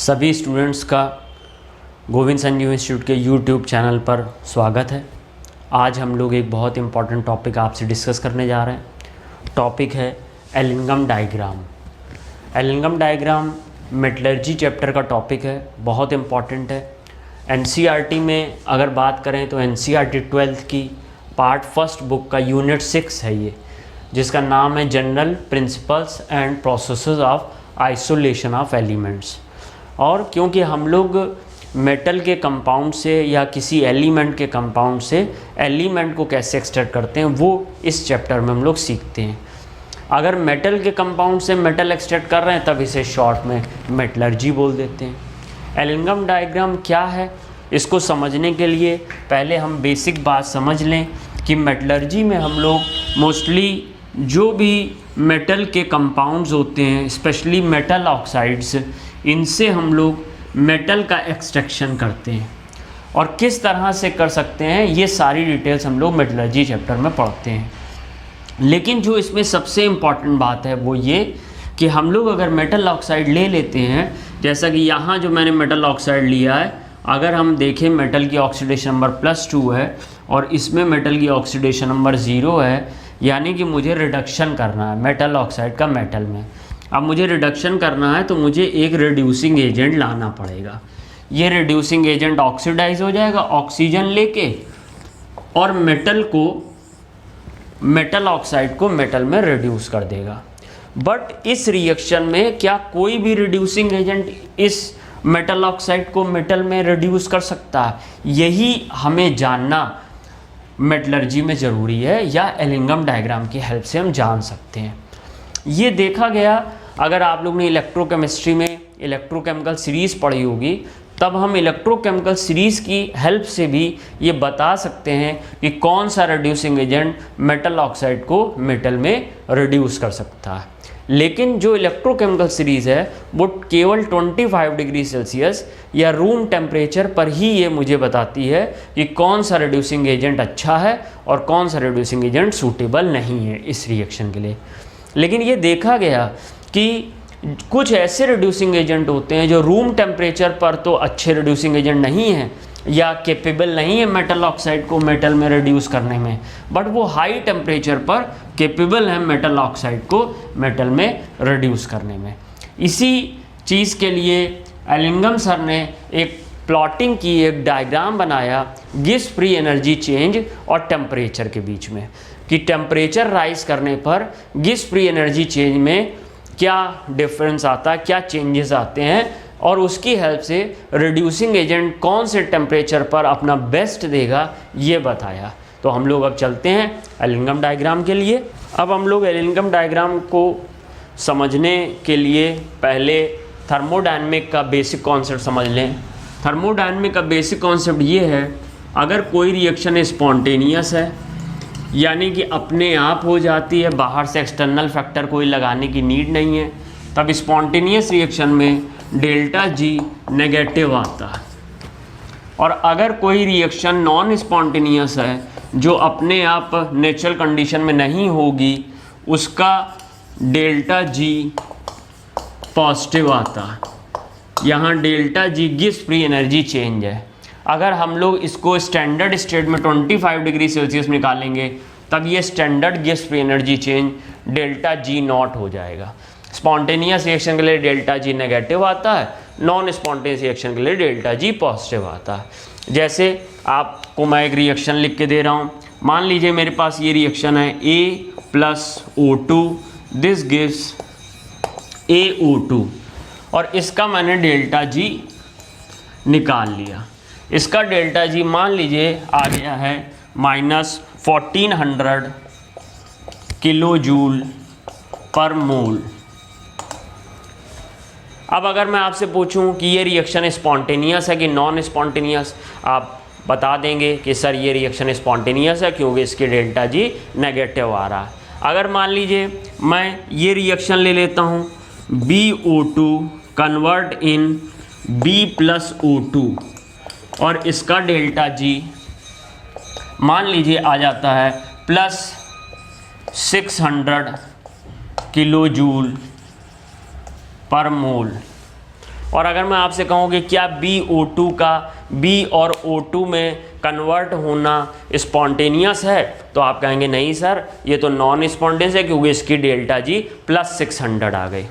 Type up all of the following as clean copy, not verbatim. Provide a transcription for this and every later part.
सभी स्टूडेंट्स का गोविंद संजीव इंस्टीट्यूट के यूट्यूब चैनल पर स्वागत है। आज हम लोग एक बहुत इम्पॉर्टेंट टॉपिक आपसे डिस्कस करने जा रहे हैं। टॉपिक है Ellingham diagram. Ellingham diagram metallurgy chapter का टॉपिक है, बहुत इम्पॉर्टेंट है। एनसीईआरटी में अगर बात करें तो एनसीईआरटी 12th की पार्ट फर्स्ट बुक का यूनिट 6 है ये, जिसका नाम है general principles and processes of isolation of elements. और क्योंकि हम लोग मेटल के कंपाउंड से या किसी एलिमेंट के कंपाउंड से एलिमेंट को कैसे एक्सट्रैक्ट करते हैं वो इस चैप्टर में हम लोग सीखते हैं। अगर मेटल के कंपाउंड से मेटल एक्सट्रैक्ट कर रहे हैं तब इसे शॉर्ट में मेटलर्जी बोल देते हैं। एलिंगम डायग्राम क्या है, इसको समझने के लिए पहले हम बेसिक बात समझ लें कि मेटलर्जी में हम लोग मोस्टली जो भी मेटल के कंपाउंड्स होते हैं, स्पेशली मेटल ऑक्साइड्स, इनसे हम लोग मेटल का एक्सट्रैक्शन करते हैं। और किस तरह से कर सकते हैं ये सारी डिटेल्स हम लोग मेटलर्जी चैप्टर में पढ़ते हैं। लेकिन जो इसमें सबसे इम्पॉर्टेंट बात है वो ये कि हम लोग अगर मेटल ऑक्साइड ले लेते हैं, जैसा कि यहाँ जो मैंने मेटल ऑक्साइड लिया है, अगर हम देखें मेटल की ऑक्सीडेशन नंबर +2 है और इसमें मेटल की ऑक्सीडेशन नंबर 0 है, यानी कि मुझे रिडक्शन करना है मेटल ऑक्साइड का मेटल में। अब मुझे रिडक्शन करना है तो मुझे एक रिड्यूसिंग एजेंट लाना पड़ेगा। ये रिड्यूसिंग एजेंट ऑक्सीडाइज हो जाएगा ऑक्सीजन लेके और मेटल ऑक्साइड को मेटल में रिड्यूस कर देगा। बट इस रिएक्शन में क्या कोई भी रिड्यूसिंग एजेंट इस मेटल ऑक्साइड को मेटल में रिड्यूस कर सकता है? यही हमें जानना मेटलर्जी में ज़रूरी है, या एलिंगम डायग्राम की हेल्प से हम जान सकते हैं। ये देखा गया, अगर आप लोग ने इलेक्ट्रोकेमिस्ट्री में इलेक्ट्रोकेमिकल सीरीज़ पढ़ी होगी तब हम इलेक्ट्रोकेमिकल सीरीज़ की हेल्प से भी ये बता सकते हैं कि कौन सा रिड्यूसिंग एजेंट मेटल ऑक्साइड को मेटल में रिड्यूस कर सकता है। लेकिन जो इलेक्ट्रोकेमिकल सीरीज़ है वो केवल 25 डिग्री सेल्सियस या रूम टेम्परेचर पर ही ये मुझे बताती है कि कौन सा रिड्यूसिंग एजेंट अच्छा है और कौन सा रिड्यूसिंग एजेंट सूटेबल नहीं है इस रिएक्शन के लिए। लेकिन ये देखा गया कि कुछ ऐसे रिड्यूसिंग एजेंट होते हैं जो रूम टेम्परेचर पर तो अच्छे रिड्यूसिंग एजेंट नहीं हैं या कैपेबल नहीं है मेटल ऑक्साइड को मेटल में रिड्यूस करने में, बट वो हाई टेम्परेचर पर कैपेबल है मेटल ऑक्साइड को मेटल में रिड्यूस करने में। इसी चीज़ के लिए एलिंगम सर ने एक प्लॉटिंग की, एक डायग्राम बनाया गिब्स फ्री एनर्जी चेंज और टेम्परेचर के बीच में, कि टेम्परेचर राइज करने पर गिब्स फ्री एनर्जी चेंज में क्या डिफरेंस आता है, क्या चेंजेस आते हैं, और उसकी हेल्प से रिड्यूसिंग एजेंट कौन से टेम्परेचर पर अपना बेस्ट देगा ये बताया। तो हम लोग अब चलते हैं एलिंगम डायग्राम के लिए। अब हम लोग एलिंगम डायग्राम को समझने के लिए पहले थर्मोडायनेमिक का बेसिक कॉन्सेप्ट समझ लें। थर्मोडायनेमिक का बेसिक कॉन्सेप्ट ये है, अगर कोई रिएक्शन स्पॉन्टेनियस है यानी कि अपने आप हो जाती है, बाहर से एक्सटर्नल फैक्टर कोई लगाने की नीड नहीं है, तब स्पॉन्टेनियस रिएक्शन में डेल्टा जी नेगेटिव आता है। और अगर कोई रिएक्शन नॉन स्पॉन्टेनियस है जो अपने आप नेचुरल कंडीशन में नहीं होगी, उसका डेल्टा जी पॉजिटिव आता है। यहाँ delta G Gibbs free energy change है। अगर हम लोग इसको स्टैंडर्ड स्टेट में 25 डिग्री सेल्सियस निकालेंगे तब ये standard Gibbs free energy change delta G not हो जाएगा। स्पॉन्टेनियस रिएक्शन के लिए डेल्टा जी नेगेटिव आता है, नॉन स्पॉन्टेनियस रिएक्शन के लिए डेल्टा जी पॉजिटिव आता है। जैसे आपको मैं एक रिएक्शन लिख के दे रहा हूँ, मान लीजिए मेरे पास ये रिएक्शन है A+O2, दिस गिव्स AO2, और इसका मैंने डेल्टा जी निकाल लिया। इसका डेल्टा जी मान लीजिए आ गया है -1400 किलो जूल पर मोल। अब अगर मैं आपसे पूछूं कि ये रिएक्शन स्पॉन्टेनियस है कि नॉन स्पॉन्टेनियस, आप बता देंगे कि सर ये रिएक्शन स्पॉन्टेनियस है क्योंकि इसके डेल्टा जी नेगेटिव आ रहा है। अगर मान लीजिए मैं ये रिएक्शन ले लेता हूँ BO2 कन्वर्ट इन B+O2 और इसका डेल्टा जी मान लीजिए आ जाता है +600 किलो जूल पर मोल। और अगर मैं आपसे कहूँ कि क्या BO2 का B और O2 में कन्वर्ट होना स्पॉन्टेनियस है, तो आप कहेंगे नहीं सर, ये तो नॉन स्पॉन्टेनियस है क्योंकि इसकी डेल्टा जी +600 आ गई।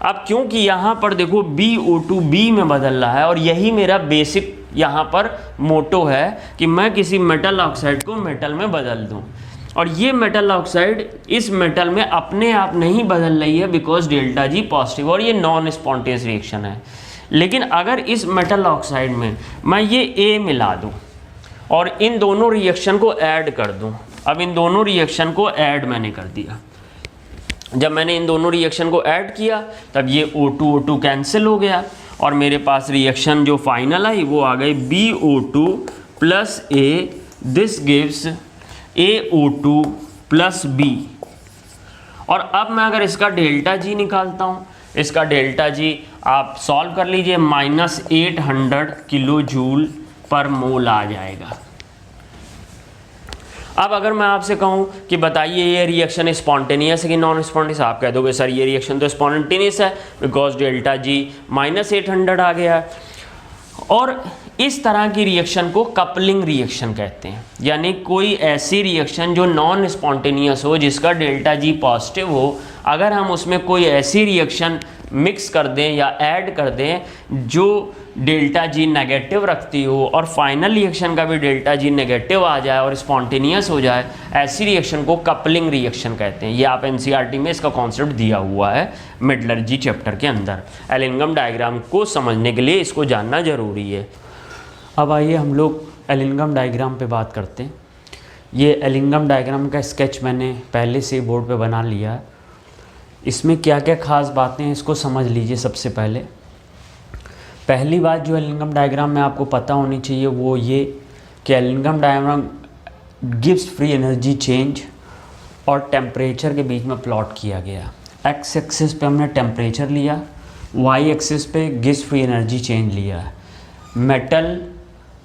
अब क्योंकि यहाँ पर देखो BO2 B में बदल रहा है और यही मेरा बेसिक यहाँ पर मोटो है कि मैं किसी मेटल ऑक्साइड को मेटल में बदल दूँ, और ये मेटल ऑक्साइड इस मेटल में अपने आप नहीं बदल रही है बिकॉज डेल्टा जी पॉजिटिव, और ये नॉन स्पॉन्टेनियस रिएक्शन है। लेकिन अगर इस मेटल ऑक्साइड में मैं ये A मिला दूँ और इन दोनों रिएक्शन को ऐड कर दूँ, अब इन दोनों रिएक्शन को ऐड मैंने कर दिया, जब मैंने इन दोनों रिएक्शन को ऐड किया तब ये O2 कैंसिल हो गया और मेरे पास रिएक्शन जो फाइनल आई वो आ गई BO2 + A, this gives AO2 + B। और अब मैं अगर इसका डेल्टा जी निकालता हूँ, इसका डेल्टा जी आप सॉल्व कर लीजिए, -800 किलो जूल पर मोल आ जाएगा। अब अगर मैं आपसे कहूँ कि बताइए ये रिएक्शन स्पॉन्टेनियस है कि नॉन स्पॉन्टेनियस, आप कह दोगे सर ये रिएक्शन तो स्पॉन्टेनियस है बिकॉज डेल्टा जी -800 आ गया है। और इस तरह की रिएक्शन को कपलिंग रिएक्शन कहते हैं, यानी कोई ऐसी रिएक्शन जो नॉन स्पॉन्टेनियस हो जिसका डेल्टा जी पॉजिटिव हो, अगर हम उसमें कोई ऐसी रिएक्शन मिक्स कर दें या ऐड कर दें जो डेल्टा जी नेगेटिव रखती हो और फाइनल रिएक्शन का भी डेल्टा जी नेगेटिव आ जाए और स्पॉन्टेनियस हो जाए, ऐसी रिएक्शन को कपलिंग रिएक्शन कहते हैं। ये आप एनसीईआरटी में इसका कॉन्सेप्ट दिया हुआ है मेटलर्जी चैप्टर के अंदर। एलिंगम डायग्राम को समझने के लिए इसको जानना ज़रूरी है। अब आइए हम लोग एलिंगम डायग्राम पे बात करते हैं। ये एलिंगम डायग्राम का स्केच मैंने पहले से बोर्ड पे बना लिया है। इसमें क्या क्या खास बातें हैं इसको समझ लीजिए। सबसे पहली बात जो एलिंगम डायग्राम में आपको पता होनी चाहिए वो ये कि Ellingham diagram gives free energy change और टेम्परेचर के बीच में प्लॉट किया गया। एक्स एक्सिस पे हमने टेम्परेचर लिया, वाई एक्सिस पे गिव्स फ्री एनर्जी चेंज लिया है। मेटल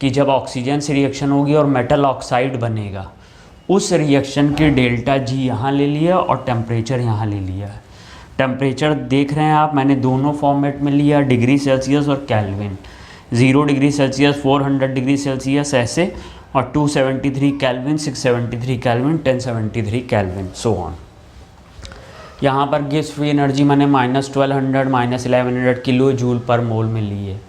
की जब ऑक्सीजन से रिएक्शन होगी और मेटल ऑक्साइड बनेगा, उस रिएक्शन की डेल्टा जी यहाँ ले लिया और टेम्परेचर यहाँ ले लिया है। टेम्परेचर देख रहे हैं आप, मैंने दोनों फॉर्मेट में लिया, डिग्री सेल्सियस और kelvin. 0 degree Celsius, 400 degree Celsius ऐसे, और 273 kelvin, 673 kelvin, 1073 kelvin, so on. यहाँ पर गिव्स फ्री एनर्जी मैंने -1200 -1100 किलो जूल पर मोल में ली है।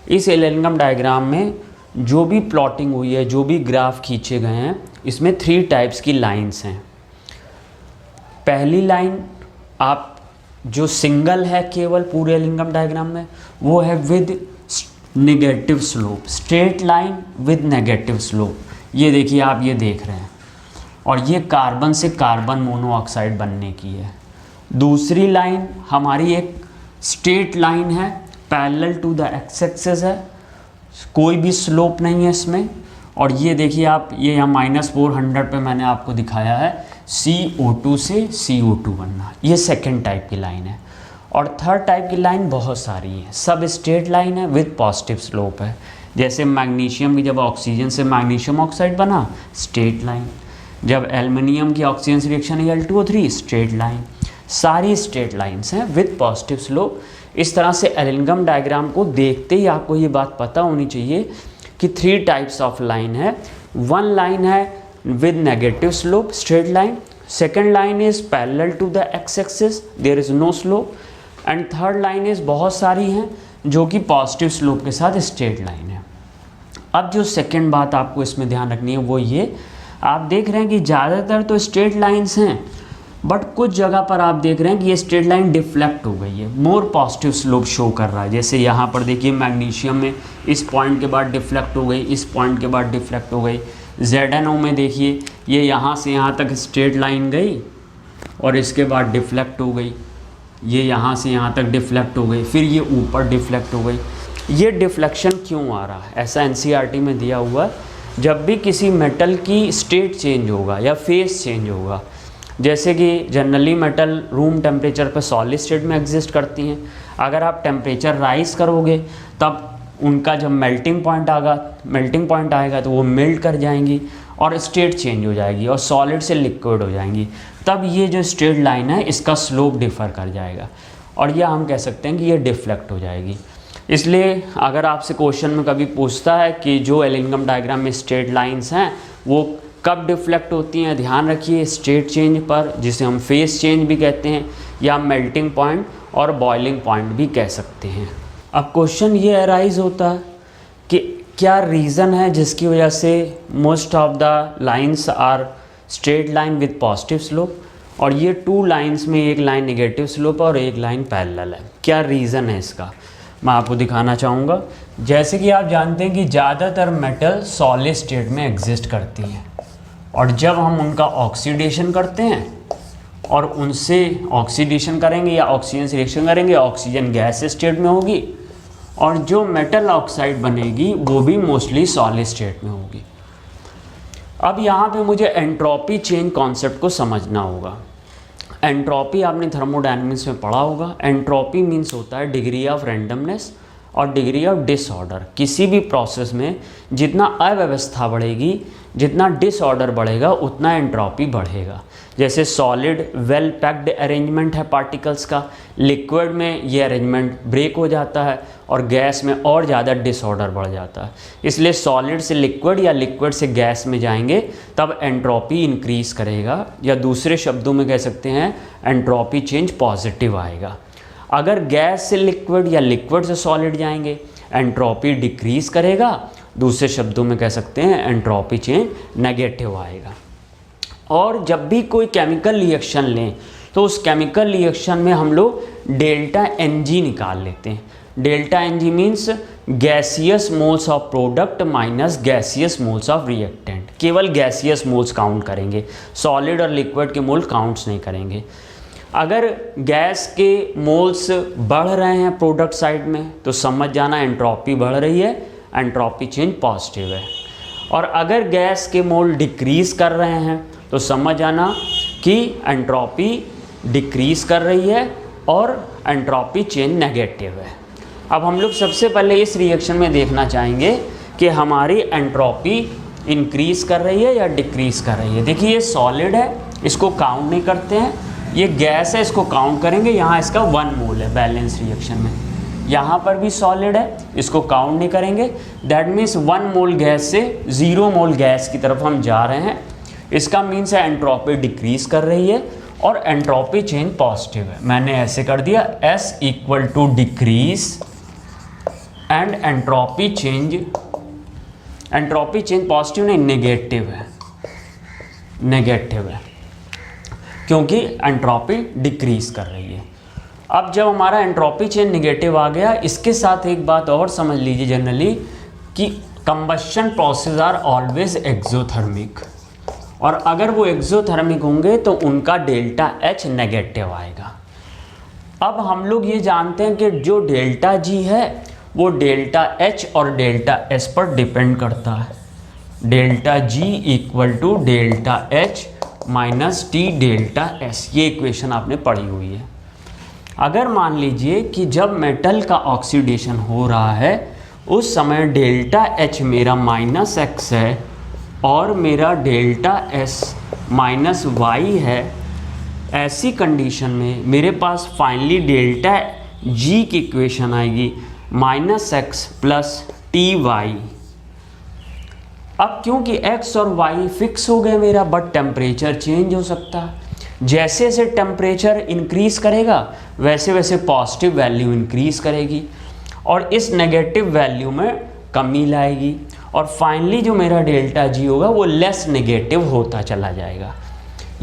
इस एलिंगम डायग्राम में जो भी प्लॉटिंग हुई है, जो भी ग्राफ खींचे गए हैं, इसमें 3 टाइप्स की लाइंस हैं। पहली लाइन आप जो सिंगल है केवल पूरे एलिंगम डायग्राम में, वो है with negative slope, straight line with negative slope. ये देखिए आप ये देख रहे हैं, और ये कार्बन से कार्बन मोनोऑक्साइड बनने की है। दूसरी लाइन हमारी एक स्ट्रेट लाइन है, parallel to the x axis है, कोई भी स्लोप नहीं है इसमें। और ये देखिए आप, ये यहाँ -400 पे मैंने आपको दिखाया है CO2 से CO2 बनना, ये सेकंड टाइप की लाइन है। और थर्ड टाइप की लाइन बहुत सारी है, सब स्ट्रेट लाइन है विद पॉजिटिव स्लोप है। जैसे मैग्नीशियम की जब ऑक्सीजन से मैग्नीशियम ऑक्साइड बना, स्ट्रेट लाइन। जब एल्युमिनियम की ऑक्सीजन से रिएक्शन Al2O3, स्ट्रेट लाइन। सारी स्ट्रेट लाइन्स हैं विद पॉजिटिव स्लोप। इस तरह से एलिंगम डायग्राम को देखते ही आपको ये बात पता होनी चाहिए कि 3 टाइप्स ऑफ लाइन है। वन लाइन है with negative slope, straight line. Second line is parallel to the x axis, there is no slope. And third line is बहुत सारी हैं जो कि पॉजिटिव स्लोप के साथ स्ट्रेट लाइन है। अब जो सेकेंड बात आपको इसमें ध्यान रखनी है वो ये, आप देख रहे हैं कि ज़्यादातर तो स्ट्रेट लाइन्स हैं, बट कुछ जगह पर आप देख रहे हैं कि ये स्ट्रेट लाइन डिफ्लेक्ट हो गई है, मोर पॉजिटिव स्लोप शो कर रहा है। जैसे यहाँ पर देखिए मैग्नीशियम में इस पॉइंट के बाद डिफ्लेक्ट हो गई, इस पॉइंट के बाद डिफ्लेक्ट हो गई। ZnO में देखिए ये यहाँ से यहाँ तक स्ट्रेट लाइन गई और इसके बाद डिफ्लेक्ट हो गई, ये यहाँ से यहाँ तक डिफ्लेक्ट हो गई, फिर ये ऊपर डिफ्लेक्ट हो गई। ये डिफ्लेक्शन क्यों आ रहा है? ऐसा एनसीईआरटी में दिया हुआ है, जब भी किसी मेटल की स्टेट चेंज होगा या फेस चेंज होगा, जैसे कि जनरली मेटल रूम टेम्परेचर पर सॉलिड स्टेट में एग्जिस्ट करती हैं, अगर आप टेम्परेचर राइज करोगे तब उनका जब मेल्टिंग पॉइंट आएगा तो वो मेल्ट कर जाएंगी और स्टेट चेंज हो जाएगी और सॉलिड से लिक्विड हो जाएंगी। तब ये जो स्ट्रेट लाइन है इसका स्लोप डिफ़र कर जाएगा। और या हम कह सकते हैं कि ये डिफ्लेक्ट हो जाएगी। इसलिए अगर आपसे क्वेश्चन में कभी पूछता है कि जो एलिंगम डायग्राम में स्ट्रेट लाइंस हैं वो कब डिफ्लेक्ट होती हैं, ध्यान रखिए स्टेट चेंज पर, जिसे हम फेस चेंज भी कहते हैं या मेल्टिंग पॉइंट और बॉइलिंग पॉइंट भी कह सकते हैं। अब क्वेश्चन ये अराइज होता है कि क्या रीज़न है जिसकी वजह से most of the lines are straight line with positive slope, और ये 2 लाइंस में एक लाइन नेगेटिव स्लोप और एक लाइन पैरेलल है। क्या रीज़न है इसका, मैं आपको दिखाना चाहूँगा। जैसे कि आप जानते हैं कि ज़्यादातर मेटल सॉलिड स्टेट में एग्जिस्ट करती हैं, और जब हम उनका ऑक्सीडेशन करते हैं और उनसे ऑक्सीडेशन करेंगे या ऑक्सीजन से रिएक्शन करेंगे, ऑक्सीजन गैस स्टेट में होगी, और जो मेटल ऑक्साइड बनेगी वो भी मोस्टली सॉलिड स्टेट में होगी। अब यहाँ पे मुझे एंट्रोपी चेंज कॉन्सेप्ट को समझना होगा। एंट्रोपी आपने थर्मोडायनामिक्स में पढ़ा होगा। एंट्रोपी मीन्स होता है डिग्री ऑफ रैंडमनेस और डिग्री ऑफ डिसऑर्डर। किसी भी प्रोसेस में जितना अव्यवस्था बढ़ेगी, जितना डिसऑर्डर बढ़ेगा, उतना एंट्रोपी बढ़ेगा। जैसे सॉलिड वेल पैक्ड अरेंजमेंट है पार्टिकल्स का, लिक्विड में ये अरेंजमेंट ब्रेक हो जाता है और गैस में और ज़्यादा डिसऑर्डर बढ़ जाता है। इसलिए सॉलिड से लिक्विड या लिक्विड से गैस में जाएंगे तब एंट्रोपी इंक्रीज़ करेगा, या दूसरे शब्दों में कह सकते हैं एंट्रोपी चेंज पॉजिटिव आएगा। अगर गैस से लिक्विड या लिक्विड से सॉलिड जाएंगे एंट्रोपी डिक्रीज़ करेगा, दूसरे शब्दों में कह सकते हैं एंट्रोपी चेंज नेगेटिव आएगा। और जब भी कोई केमिकल रिएक्शन लें तो उस केमिकल रिएक्शन में हम लोग डेल्टा Ng निकाल लेते हैं। Delta Ng means gaseous moles of product minus gaseous moles of reactant. केवल गैसियस मोल्स काउंट करेंगे, सॉलिड और लिक्विड के मोल काउंट्स नहीं करेंगे। अगर गैस के मोल्स बढ़ रहे हैं प्रोडक्ट साइड में तो समझ जाना एंट्रोपी बढ़ रही है, एंट्रोपी चेंज पॉजिटिव है। और अगर गैस के मोल डिक्रीज़ कर रहे हैं तो समझ जाना कि एंट्रोपी डिक्रीज़ कर रही है और एंट्रोपी चेंज नेगेटिव है। अब हम लोग सबसे पहले इस रिएक्शन में देखना चाहेंगे कि हमारी एंट्रोपी इंक्रीज़ कर रही है या डिक्रीज़ कर रही है। देखिए ये सॉलिड है, इसको काउंट नहीं करते हैं, ये गैस है, इसको काउंट करेंगे। यहाँ इसका 1 मोल है बैलेंस रिएक्शन में। यहाँ पर भी सॉलिड है, इसको काउंट नहीं करेंगे। दैट मीन्स 1 मोल गैस से 0 मोल गैस की तरफ हम जा रहे हैं। इसका मीन्स है एंट्रोपी डिक्रीज कर रही है और एंट्रोपी चेंज पॉजिटिव है। मैंने ऐसे कर दिया S equal to decrease and entropy change positive नहीं नेगेटिव है, नेगेटिव है क्योंकि एंट्रोपी डिक्रीज कर रही है। अब जब हमारा एंट्रोपी चेंज नेगेटिव आ गया, इसके साथ एक बात और समझ लीजिए जनरली कि combustion process are always exothermic, और अगर वो एक्सोथर्मिक होंगे तो उनका डेल्टा H नेगेटिव आएगा। अब हम लोग ये जानते हैं कि जो डेल्टा G है वो डेल्टा H और डेल्टा S पर डिपेंड करता है। Delta G equal to delta H minus T delta S, ये इक्वेशन आपने पढ़ी हुई है। अगर मान लीजिए कि जब मेटल का ऑक्सीडेशन हो रहा है उस समय डेल्टा H मेरा माइनस x है और मेरा डेल्टा S माइनस y है, ऐसी कंडीशन में मेरे पास फाइनली डेल्टा G की इक्वेशन आएगी माइनस x प्लस TY। अब क्योंकि x और y फिक्स हो गए मेरा, बट टेम्परेचर चेंज हो सकता है। जैसे जैसे टेम्परेचर इंक्रीज करेगा वैसे वैसे पॉजिटिव वैल्यू इंक्रीज करेगी और इस नेगेटिव वैल्यू में कमी लाएगी, और फाइनली जो मेरा डेल्टा G होगा वो लेस नेगेटिव होता चला जाएगा।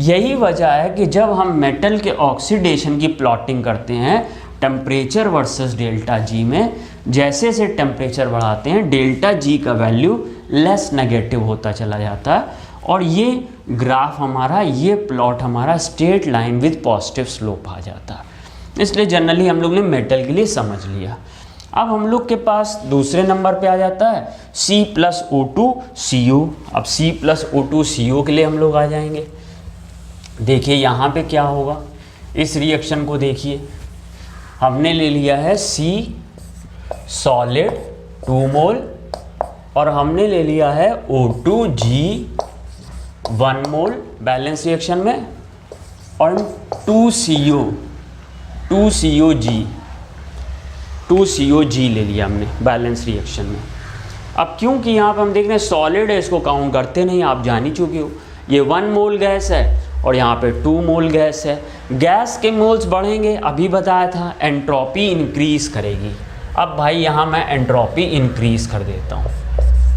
यही वजह है कि जब हम मेटल के ऑक्सीडेशन की प्लॉटिंग करते हैं टेम्परेचर वर्सेस डेल्टा G में, जैसे जैसे टेम्परेचर बढ़ाते हैं डेल्टा G का वैल्यू लेस नेगेटिव होता चला जाता है, और ये ग्राफ हमारा, ये प्लॉट हमारा straight line with positive slope आ जाता है। इसलिए जनरली हम लोग ने मेटल के लिए समझ लिया। अब हम लोग के पास दूसरे नंबर पे आ जाता है C+O2CO। अब C+O2CO के लिए हम लोग आ जाएंगे। देखिए यहाँ पे क्या होगा, इस रिएक्शन को देखिए, हमने ले लिया है C सॉलिड 2 मोल और हमने ले लिया है O2G 1 मोल बैलेंस रिएक्शन में, और 2CO 2COG ले लिया हमने बैलेंस रिएक्शन में। अब क्योंकि यहाँ पे हम देख रहे हैं सॉलिड है, इसको काउंट करते नहीं, आप जान ही चुके हो। ये 1 मोल गैस है और यहाँ पे 2 मोल गैस है। गैस के मोल्स बढ़ेंगे, अभी बताया था, एंट्रोपी इंक्रीज करेगी। अब भाई यहाँ मैं एंट्रोपी इंक्रीज कर देता हूँ।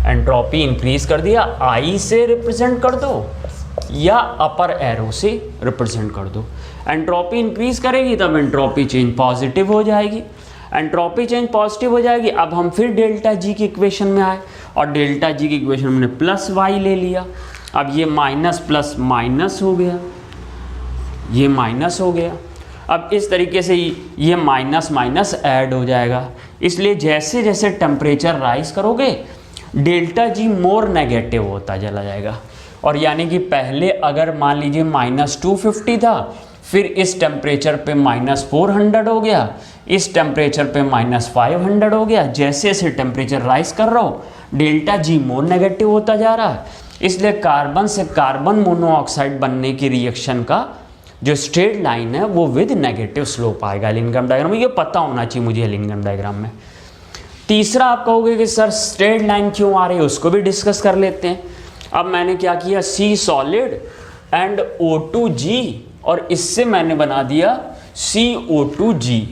एंट्रोपी इंक्रीज कर दिया, आई से रिप्रेजेंट कर दो या अपर एरो से रिप्रेजेंट कर दो। एंट्रोपी इंक्रीज करेगी तब एंट्रोपी चेंज पॉजिटिव हो जाएगी। एंट्रोपी चेंज पॉजिटिव हो जाएगी। अब हम फिर डेल्टा जी की इक्वेशन में आए और डेल्टा जी की इक्वेशन हमने प्लस वाई ले लिया। अब ये माइनस प्लस माइनस हो गया, ये माइनस हो गया। अब इस तरीके से ये माइनस माइनस ऐड हो जाएगा। इसलिए जैसे जैसे टेम्परेचर राइज करोगे डेल्टा जी मोर नेगेटिव होता चला जाएगा। और यानी कि पहले अगर मान लीजिए -250 था, फिर इस टेम्परेचर पे -400 हो गया, इस टेम्परेचर पे -500 हो गया। जैसे जैसे टेम्परेचर राइज कर रहा हो डेल्टा जी मोर नेगेटिव होता जा रहा है। इसलिए कार्बन से कार्बन मोनोऑक्साइड बनने की रिएक्शन का जो स्ट्रेट लाइन है वो विद नेगेटिव स्लोप आएगा एलिनग्राम डायग्राम में। ये पता होना चाहिए मुझे एलिनग्राम डायग्राम में। तीसरा आप कहोगे कि सर स्ट्रेट लाइन क्यों आ रही है, उसको भी डिस्कस कर लेते हैं। अब मैंने क्या किया, C सॉलिड एंड O2G और इससे मैंने बना दिया CO2G।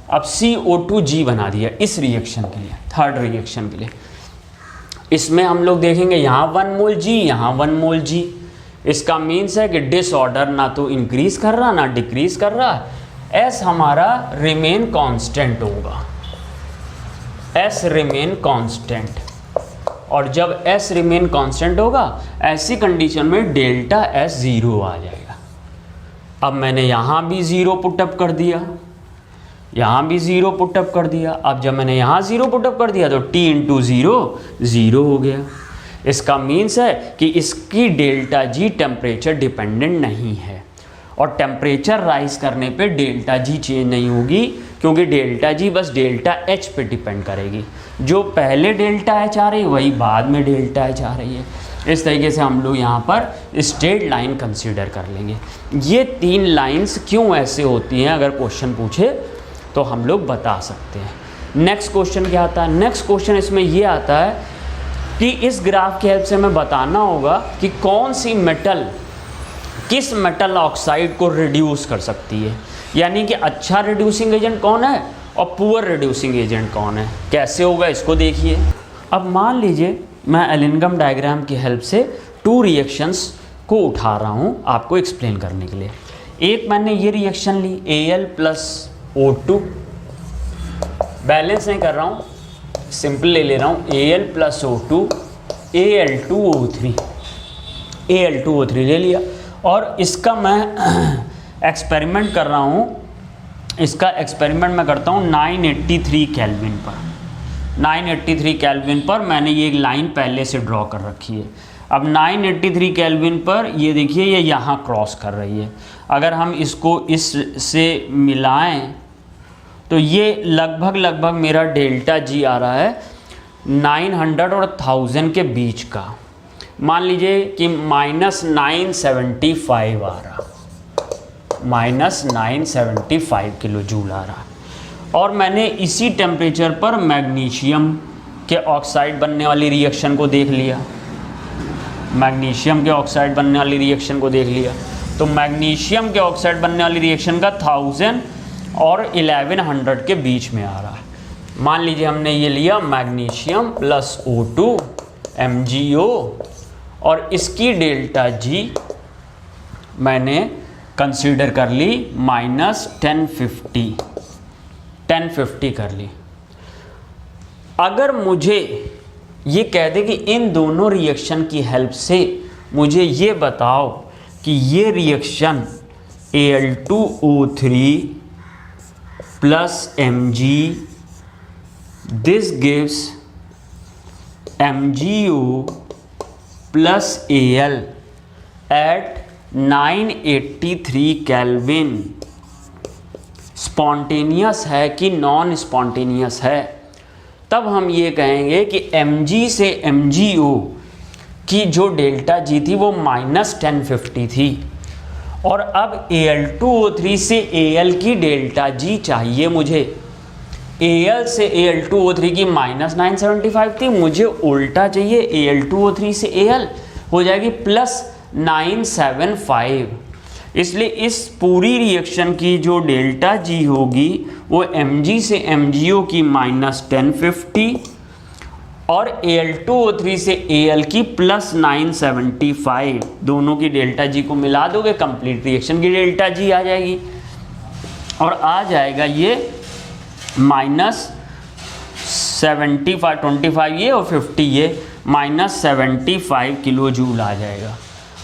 अब CO2G बना दिया इस रिएक्शन के लिए, थर्ड रिएक्शन के लिए। इसमें हम लोग देखेंगे यहाँ 1 मोल G, यहाँ 1 मोल G। इसका मीन्स है कि डिसऑर्डर ना तो इंक्रीज कर रहा ना डिक्रीज कर रहा। S हमारा रिमेन कांस्टेंट होगा, S रिमेन कांस्टेंट। और जब S रिमेन कांस्टेंट होगा ऐसी कंडीशन में डेल्टा S 0 आ जाएगा। अब मैंने यहाँ भी 0 पुटअप कर दिया, यहाँ भी 0 पुटअप कर दिया। अब जब मैंने यहाँ 0 पुटअप कर दिया तो T × 0 0 हो गया। इसका मीन्स है कि इसकी डेल्टा जी टेम्परेचर डिपेंडेंट नहीं है और टेम्परेचर राइज करने पे डेल्टा जी चेंज नहीं होगी, क्योंकि डेल्टा जी बस डेल्टा एच पे डिपेंड करेगी। जो पहले डेल्टा एच आ रही है वही बाद में डेल्टा एच आ रही है। इस तरीके से हम लोग यहाँ पर स्ट्रेट लाइन कंसीडर कर लेंगे। ये 3 लाइंस क्यों ऐसे होती हैं, अगर क्वेश्चन पूछे तो हम लोग बता सकते हैं। नेक्स्ट क्वेश्चन क्या आता है, नेक्स्ट क्वेश्चन इसमें ये आता है कि इस ग्राफ की हेल्प से हमें बताना होगा कि कौन सी मेटल किस मेटल ऑक्साइड को रिड्यूस कर सकती है। यानी कि अच्छा रिड्यूसिंग एजेंट कौन है और पुअर रिड्यूसिंग एजेंट कौन है। कैसे होगा इसको देखिए। अब मान लीजिए मैं एलिनग्राम डायग्राम की हेल्प से 2 रिएक्शंस को उठा रहा हूँ आपको एक्सप्लेन करने के लिए। एक मैंने ये रिएक्शन ली Al + O2, बैलेंस नहीं कर रहा हूँ, सिंपल ले ले रहा हूँ Al + O2 Al2O3 ले लिया। और इसका मैं एक्सपेरिमेंट कर रहा हूँ, इसका एक्सपेरिमेंट मैं करता हूँ 983 केल्विन पर। 983 केल्विन पर मैंने ये एक लाइन पहले से ड्रॉ कर रखी है। अब 983 केल्विन पर ये देखिए ये यहाँ क्रॉस कर रही है। अगर हम इसको इससे मिलाएं तो ये लगभग मेरा डेल्टा जी आ रहा है 900 और 1000 के बीच का। मान लीजिए कि -975 आ रहा, -975 किलो जूल आ रहा। और मैंने इसी टेम्परेचर पर मैग्नीशियम के ऑक्साइड बनने वाली रिएक्शन को देख लिया, मैग्नीशियम के ऑक्साइड बनने वाली रिएक्शन को देख लिया। तो मैग्नीशियम के ऑक्साइड बनने वाली रिएक्शन का 1000 और 1100 के बीच में आ रहा है। मान लीजिए हमने ये लिया मैग्नीशियम + O2 MgO और इसकी डेल्टा जी मैंने कंसीडर कर ली -1050 कर ली। अगर मुझे ये कह दे कि इन दोनों रिएक्शन की हेल्प से मुझे ये बताओ कि ये reaction Al2O3 + Mg, this gives MgO + Al at 983 kelvin spontaneous है कि नॉन स्पॉन्टेनियस है। तब हम ये कहेंगे कि Mg से MgO की जो डेल्टा जी थी वो -1050 थी और अब Al2O3 से Al की डेल्टा जी चाहिए मुझे। Al से Al2O3 की -975 थी, मुझे उल्टा चाहिए Al2O3 से Al हो जाएगी +975। इसलिए इस पूरी रिएक्शन की जो डेल्टा जी होगी वो Mg से MgO की -1050 और Al2O3 से Al की +975, दोनों की डेल्टा जी को मिला दोगे कंप्लीट रिएक्शन की डेल्टा जी आ जाएगी और आ जाएगा ये -75, 25 ये और 50 ये, -75 किलो जूल आ जाएगा।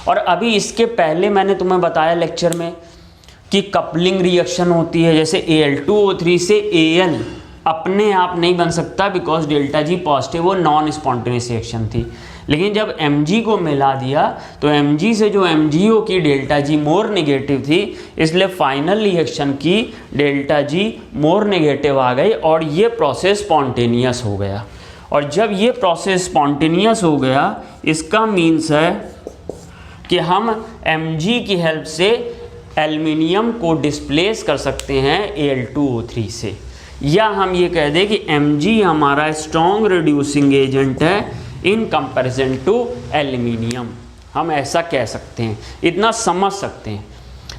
और अभी इसके पहले मैंने तुम्हें बताया लेक्चर में कि कपलिंग रिएक्शन होती है, जैसे Al2O3 से Al अपने आप नहीं बन सकता बिकॉज डेल्टा जी पॉजिटिव, वो नॉन स्पॉन्टेनियस रिएक्शन थी। लेकिन जब Mg को मिला दिया तो Mg से जो MgO की डेल्टा जी मोर नेगेटिव थी, इसलिए फाइनल रिएक्शन की डेल्टा जी मोर नेगेटिव आ गई और ये प्रोसेस स्पॉन्टेनियस हो गया। और जब ये प्रोसेस स्पॉन्टेनियस हो गया, इसका मीन्स है कि हम Mg की हेल्प से एल्युमिनियम को डिस्प्लेस कर सकते हैं Al2O3 से, या हम ये कह दें कि Mg हमारा स्ट्रॉन्ग रिड्यूसिंग एजेंट है इन कंपैरिजन टू एल्युमिनियम, हम ऐसा कह सकते हैं, इतना समझ सकते हैं।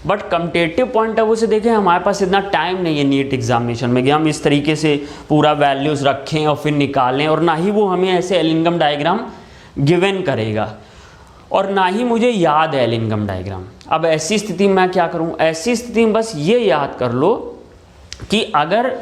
But competitive point of view से देखें, हमारे पास इतना टाइम नहीं है नीट एग्जामिनेशन में कि हम इस तरीके से पूरा वैल्यूज़ रखें और फिर निकालें, और ना ही वो हमें ऐसे एलिंगम डायग्राम गिवन करेगा और ना ही मुझे याद है एलिंगम डायग्राम। अब ऐसी स्थिति में मैं क्या करूं, ऐसी स्थिति में बस ये याद कर लो कि अगर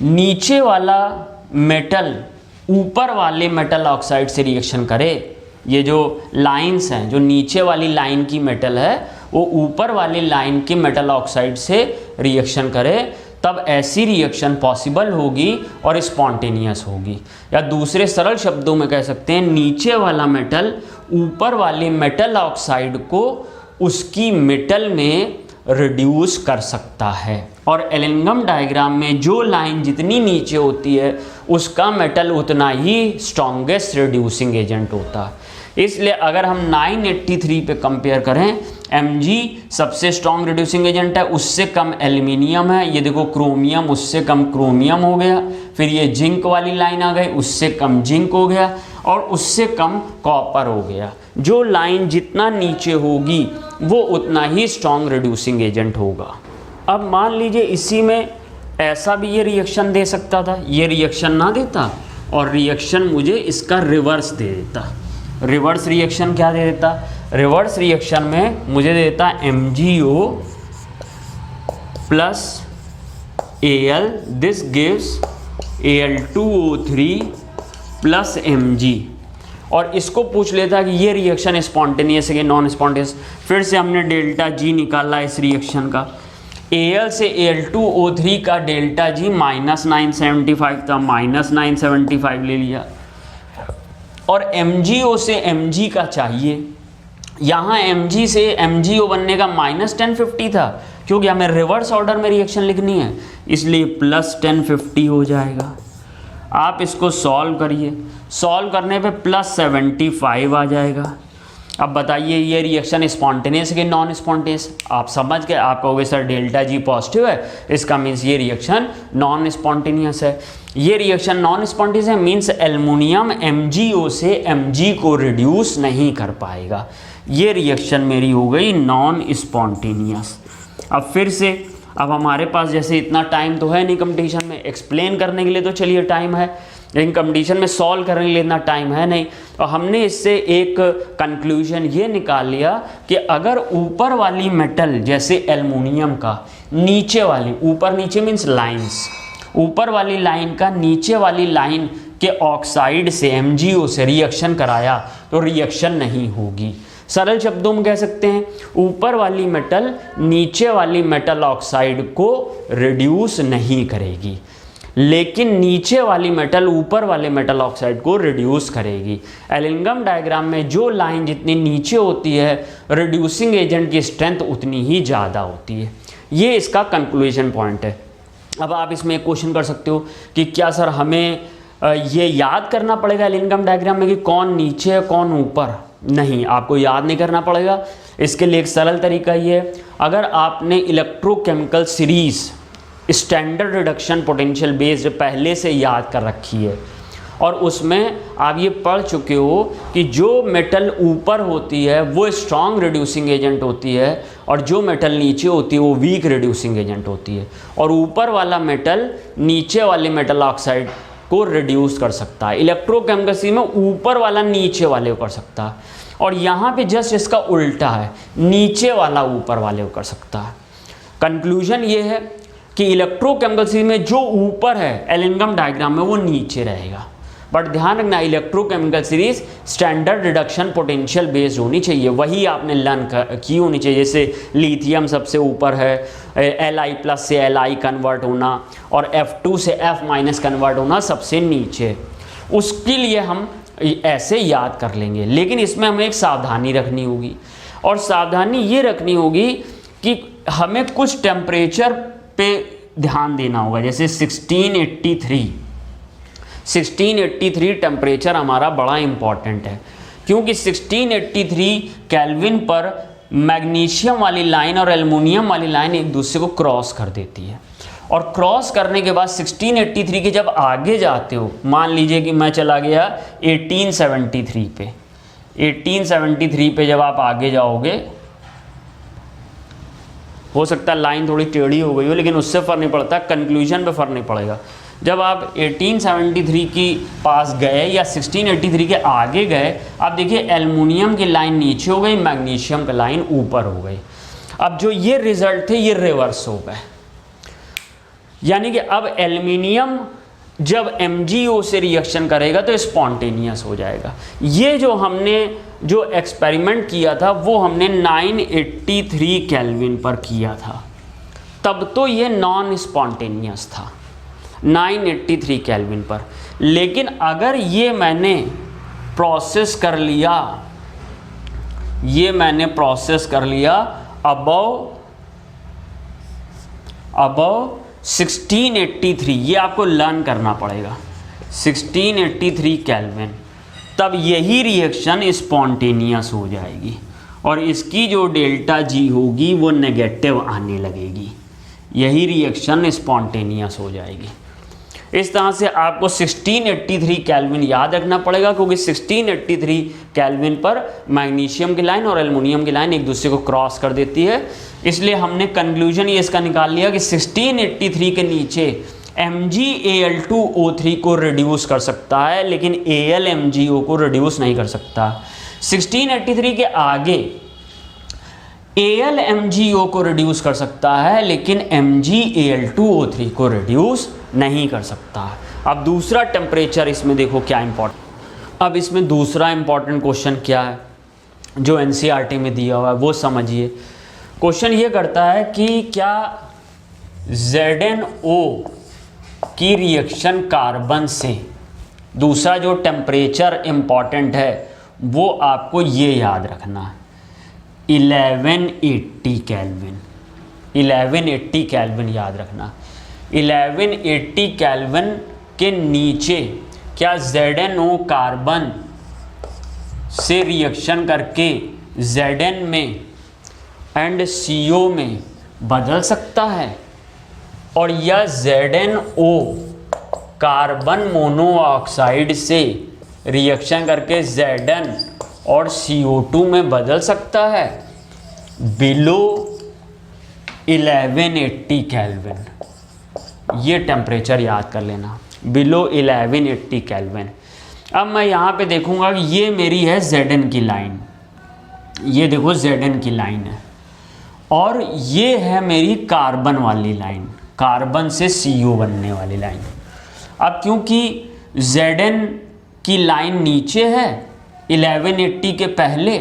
नीचे वाला मेटल ऊपर वाले मेटल ऑक्साइड से रिएक्शन करे, ये जो लाइंस हैं, जो नीचे वाली लाइन की मेटल है वो ऊपर वाली लाइन के मेटल ऑक्साइड से रिएक्शन करे, तब ऐसी रिएक्शन पॉसिबल होगी और स्पॉन्टेनियस होगी। या दूसरे सरल शब्दों में कह सकते हैं, नीचे वाला मेटल ऊपर वाले मेटल ऑक्साइड को उसकी मेटल में रिड्यूस कर सकता है। और एलिंगम डायग्राम में जो लाइन जितनी नीचे होती है उसका मेटल उतना ही स्ट्रॉन्गेस्ट रिड्यूसिंग एजेंट होता है। इसलिए अगर हम 983 पे कंपेयर करें, Mg सबसे स्ट्रॉन्ग रिड्यूसिंग एजेंट है, उससे कम एल्यूमिनियम है, ये देखो क्रोमियम, उससे कम क्रोमियम हो गया, फिर ये जिंक वाली लाइन आ गई, उससे कम जिंक हो गया और उससे कम कॉपर हो गया। जो लाइन जितना नीचे होगी वो उतना ही स्ट्रॉन्ग रिड्यूसिंग एजेंट होगा। अब मान लीजिए इसी में ऐसा भी ये रिएक्शन दे सकता था, ये रिएक्शन ना देता और रिएक्शन मुझे इसका रिवर्स दे देता। रिवर्स रिएक्शन क्या दे देता, रिवर्स रिएक्शन में मुझे दे देता MgO plus Al, this gives Al2O3 plus Mg, और इसको पूछ लेता कि ये रिएक्शन स्पॉन्टेनियस है कि नॉन स्पॉन्टेनियस। फिर से हमने डेल्टा जी निकाला इस रिएक्शन का, Al से Al2O3 का डेल्टा जी -975 था, -975 ले लिया, और MgO से Mg का चाहिए। यहाँ Mg से MgO बनने का -1050 था, क्योंकि हमें रिवर्स ऑर्डर में रिएक्शन लिखनी है, इसलिए +1050 हो जाएगा। आप इसको सॉल्व करिए, सॉल्व करने पे +75 आ जाएगा। अब बताइए ये रिएक्शन स्पॉन्टेनियस है कि नॉन स्पॉन्टेनियस। आप समझ गए, आप कहोगे सर डेल्टा जी पॉजिटिव है, इसका मीन्स ये रिएक्शन नॉन स्पॉन्टेनियस है। ये रिएक्शन नॉन स्पॉन्टेनियस है मीन्स एल्युमिनियम MgO से Mg को रिड्यूस नहीं कर पाएगा। ये रिएक्शन मेरी हो गई नॉन स्पॉन्टेनियस। अब फिर से, अब हमारे पास जैसे इतना टाइम तो है नहीं कंपटीशन में, एक्सप्लेन करने के लिए तो चलिए टाइम है, लेकिन कंपटीशन में सॉल्व करने के लिए इतना टाइम है नहीं। तो हमने इससे एक कंक्लूजन ये निकाल लिया कि अगर ऊपर वाली मेटल जैसे एल्युमिनियम का नीचे वाली, ऊपर नीचे मीन्स लाइंस, ऊपर वाली लाइन का नीचे वाली लाइन के ऑक्साइड से MgO से रिएक्शन कराया तो रिएक्शन नहीं होगी। सरल शब्दों में कह सकते हैं, ऊपर वाली मेटल नीचे वाली मेटल ऑक्साइड को रिड्यूस नहीं करेगी, लेकिन नीचे वाली मेटल ऊपर वाले मेटल ऑक्साइड को रिड्यूस करेगी। एलिंगम डायग्राम में जो लाइन जितनी नीचे होती है, रिड्यूसिंग एजेंट की स्ट्रेंथ उतनी ही ज़्यादा होती है। ये इसका कंक्लूजन पॉइंट है। अब आप इसमें एक क्वेश्चन कर सकते हो कि क्या सर हमें ये याद करना पड़ेगा एलिनगम डायग्राम में कि कौन नीचे है कौन ऊपर, नहीं, आपको याद नहीं करना पड़ेगा। इसके लिए एक सरल तरीका ये है, अगर आपने electrochemical series standard reduction potential based पहले से याद कर रखी है और उसमें आप ये पढ़ चुके हो कि जो मेटल ऊपर होती है वो स्ट्रॉन्ग रिड्यूसिंग एजेंट होती है और जो मेटल नीचे होती है वो वीक रिड्यूसिंग एजेंट होती है, और ऊपर वाला मेटल नीचे वाले मेटल ऑक्साइड को रिड्यूस कर सकता है। इलेक्ट्रोकेमिकल में ऊपर वाला नीचे वाले को कर सकता है, और यहाँ पे जस्ट इसका उल्टा है, नीचे वाला ऊपर वाले को कर सकता है। कंक्लूजन ये है कि इलेक्ट्रोकेमिकल सीरीज में जो ऊपर है एलिनगम डायग्राम में वो नीचे रहेगा, बट ध्यान रखना electrochemical series standard reduction potential based होनी चाहिए, वही आपने लर्न की होनी चाहिए। जैसे लिथियम सबसे ऊपर है, Li+ से Li कन्वर्ट होना और F2 से F- कन्वर्ट होना सबसे नीचे, उसके लिए हम ऐसे याद कर लेंगे। लेकिन इसमें हमें एक सावधानी रखनी होगी, और सावधानी ये रखनी होगी कि हमें कुछ टेम्परेचर पे ध्यान देना होगा। जैसे 1683 टेम्परेचर हमारा बड़ा इम्पॉर्टेंट है, क्योंकि 1683 केल्विन पर मैग्नीशियम वाली लाइन और एल्युमिनियम वाली लाइन एक दूसरे को क्रॉस कर देती है, और क्रॉस करने के बाद 1683 के जब आगे जाते हो, मान लीजिए कि मैं चला गया 1873 पे, 1873 पे जब आप आगे जाओगे, हो सकता है लाइन थोड़ी टेढ़ी हो गई हो, लेकिन उससे फ़र्क नहीं पड़ता, कंक्लूजन पे फ़र्क नहीं पड़ेगा। जब आप 1873 की पास गए या 1683 के आगे गए, आप देखिए एल्युमिनियम की लाइन नीचे हो गई, मैग्नीशियम की लाइन ऊपर हो गई। अब जो ये रिजल्ट थे ये रिवर्स हो गए, यानी कि अब एल्युमिनियम जब MgO से रिएक्शन करेगा तो स्पॉन्टेनियस हो जाएगा। ये जो हमने जो एक्सपेरिमेंट किया था वो हमने 983 केल्विन पर किया था, तब तो ये नॉन स्पॉन्टेनियस था 983 केल्विन पर। लेकिन अगर ये मैंने प्रोसेस कर लिया अबव 1683, ये आपको लर्न करना पड़ेगा, 1683 केल्विन, तब यही रिएक्शन स्पॉन्टेनियस हो जाएगी और इसकी जो डेल्टा G होगी वो नेगेटिव आने लगेगी, यही रिएक्शन स्पॉन्टेनियस हो जाएगी। इस तरह से आपको 1683 केल्विन याद रखना पड़ेगा, क्योंकि 1683 केल्विन पर मैग्नीशियम की लाइन और एल्युमिनियम की लाइन एक दूसरे को क्रॉस कर देती है। इसलिए हमने कंक्लूजन ये इसका निकाल लिया कि 1683 के नीचे MgAl2O3 को रिड्यूस कर सकता है, लेकिन AlMgO को रिड्यूस नहीं कर सकता। 1683 के आगे AlMgO को रिड्यूस कर सकता है, लेकिन MgAl2O3 को रिड्यूस नहीं कर सकता। अब दूसरा टेम्परेचर इसमें देखो क्या इम्पोर्टेंट, अब इसमें दूसरा इम्पोर्टेंट क्वेश्चन क्या है जो NCERT में दिया हुआ है वो समझिए। क्वेश्चन ये करता है कि क्या ZnO की रिएक्शन कार्बन से, दूसरा जो टेम्परेचर इम्पॉर्टेंट है वो आपको ये याद रखना है, 1180 केल्विन, 1180 केल्विन याद रखना। 1180 केल्विन के नीचे क्या ZnO कार्बन से रिएक्शन करके Zn में एंड CO में बदल सकता है, और यह ZnO कार्बन मोनोऑक्साइड से रिएक्शन करके Zn और CO2 में बदल सकता है बिलो 1180 केल्विन। ये टेम्परेचर याद कर लेना, बिलो 1180 केल्विन। अब मैं यहाँ पे देखूँगा कि ये मेरी है Zn की लाइन, ये देखो Zn की लाइन है, और ये है मेरी कार्बन वाली लाइन, कार्बन से CO बनने वाली लाइन। अब क्योंकि Zn की लाइन नीचे है 1180 के पहले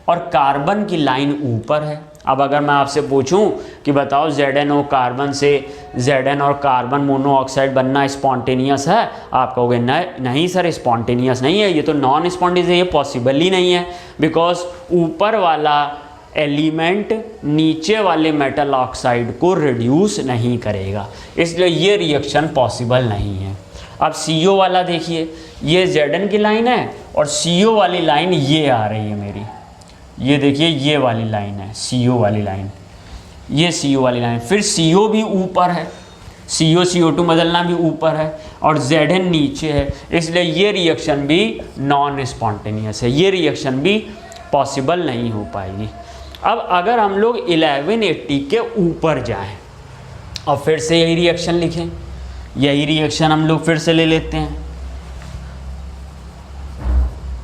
और कार्बन की लाइन ऊपर है, अब अगर मैं आपसे पूछूं कि बताओ ZnO कार्बन से Zn और कार्बन मोनोऑक्साइड बनना स्पॉन्टेनियस है, आप कहोगे नहीं सर स्पॉन्टेनियस नहीं है, ये तो नॉन स्पॉन्टेनियस है, ये पॉसिबल ही नहीं है, बिकॉज ऊपर वाला एलिमेंट नीचे वाले मेटल ऑक्साइड को रिड्यूस नहीं करेगा, इसलिए ये रिएक्शन पॉसिबल नहीं है। अब CO वाला देखिए, ये Zn की लाइन है और CO वाली लाइन ये आ रही है मेरी, ये देखिए ये वाली लाइन है CO वाली लाइन, ये CO वाली लाइन, फिर CO भी ऊपर है, CO CO2 बदलना भी ऊपर है और Zn नीचे है, इसलिए ये रिएक्शन भी नॉन स्पॉन्टेनियस है, ये रिएक्शन भी पॉसिबल नहीं हो पाएगी। अब अगर हम लोग 1180 के ऊपर जाएं और फिर से यही रिएक्शन लिखें, यही रिएक्शन हम लोग फिर से ले लेते हैं,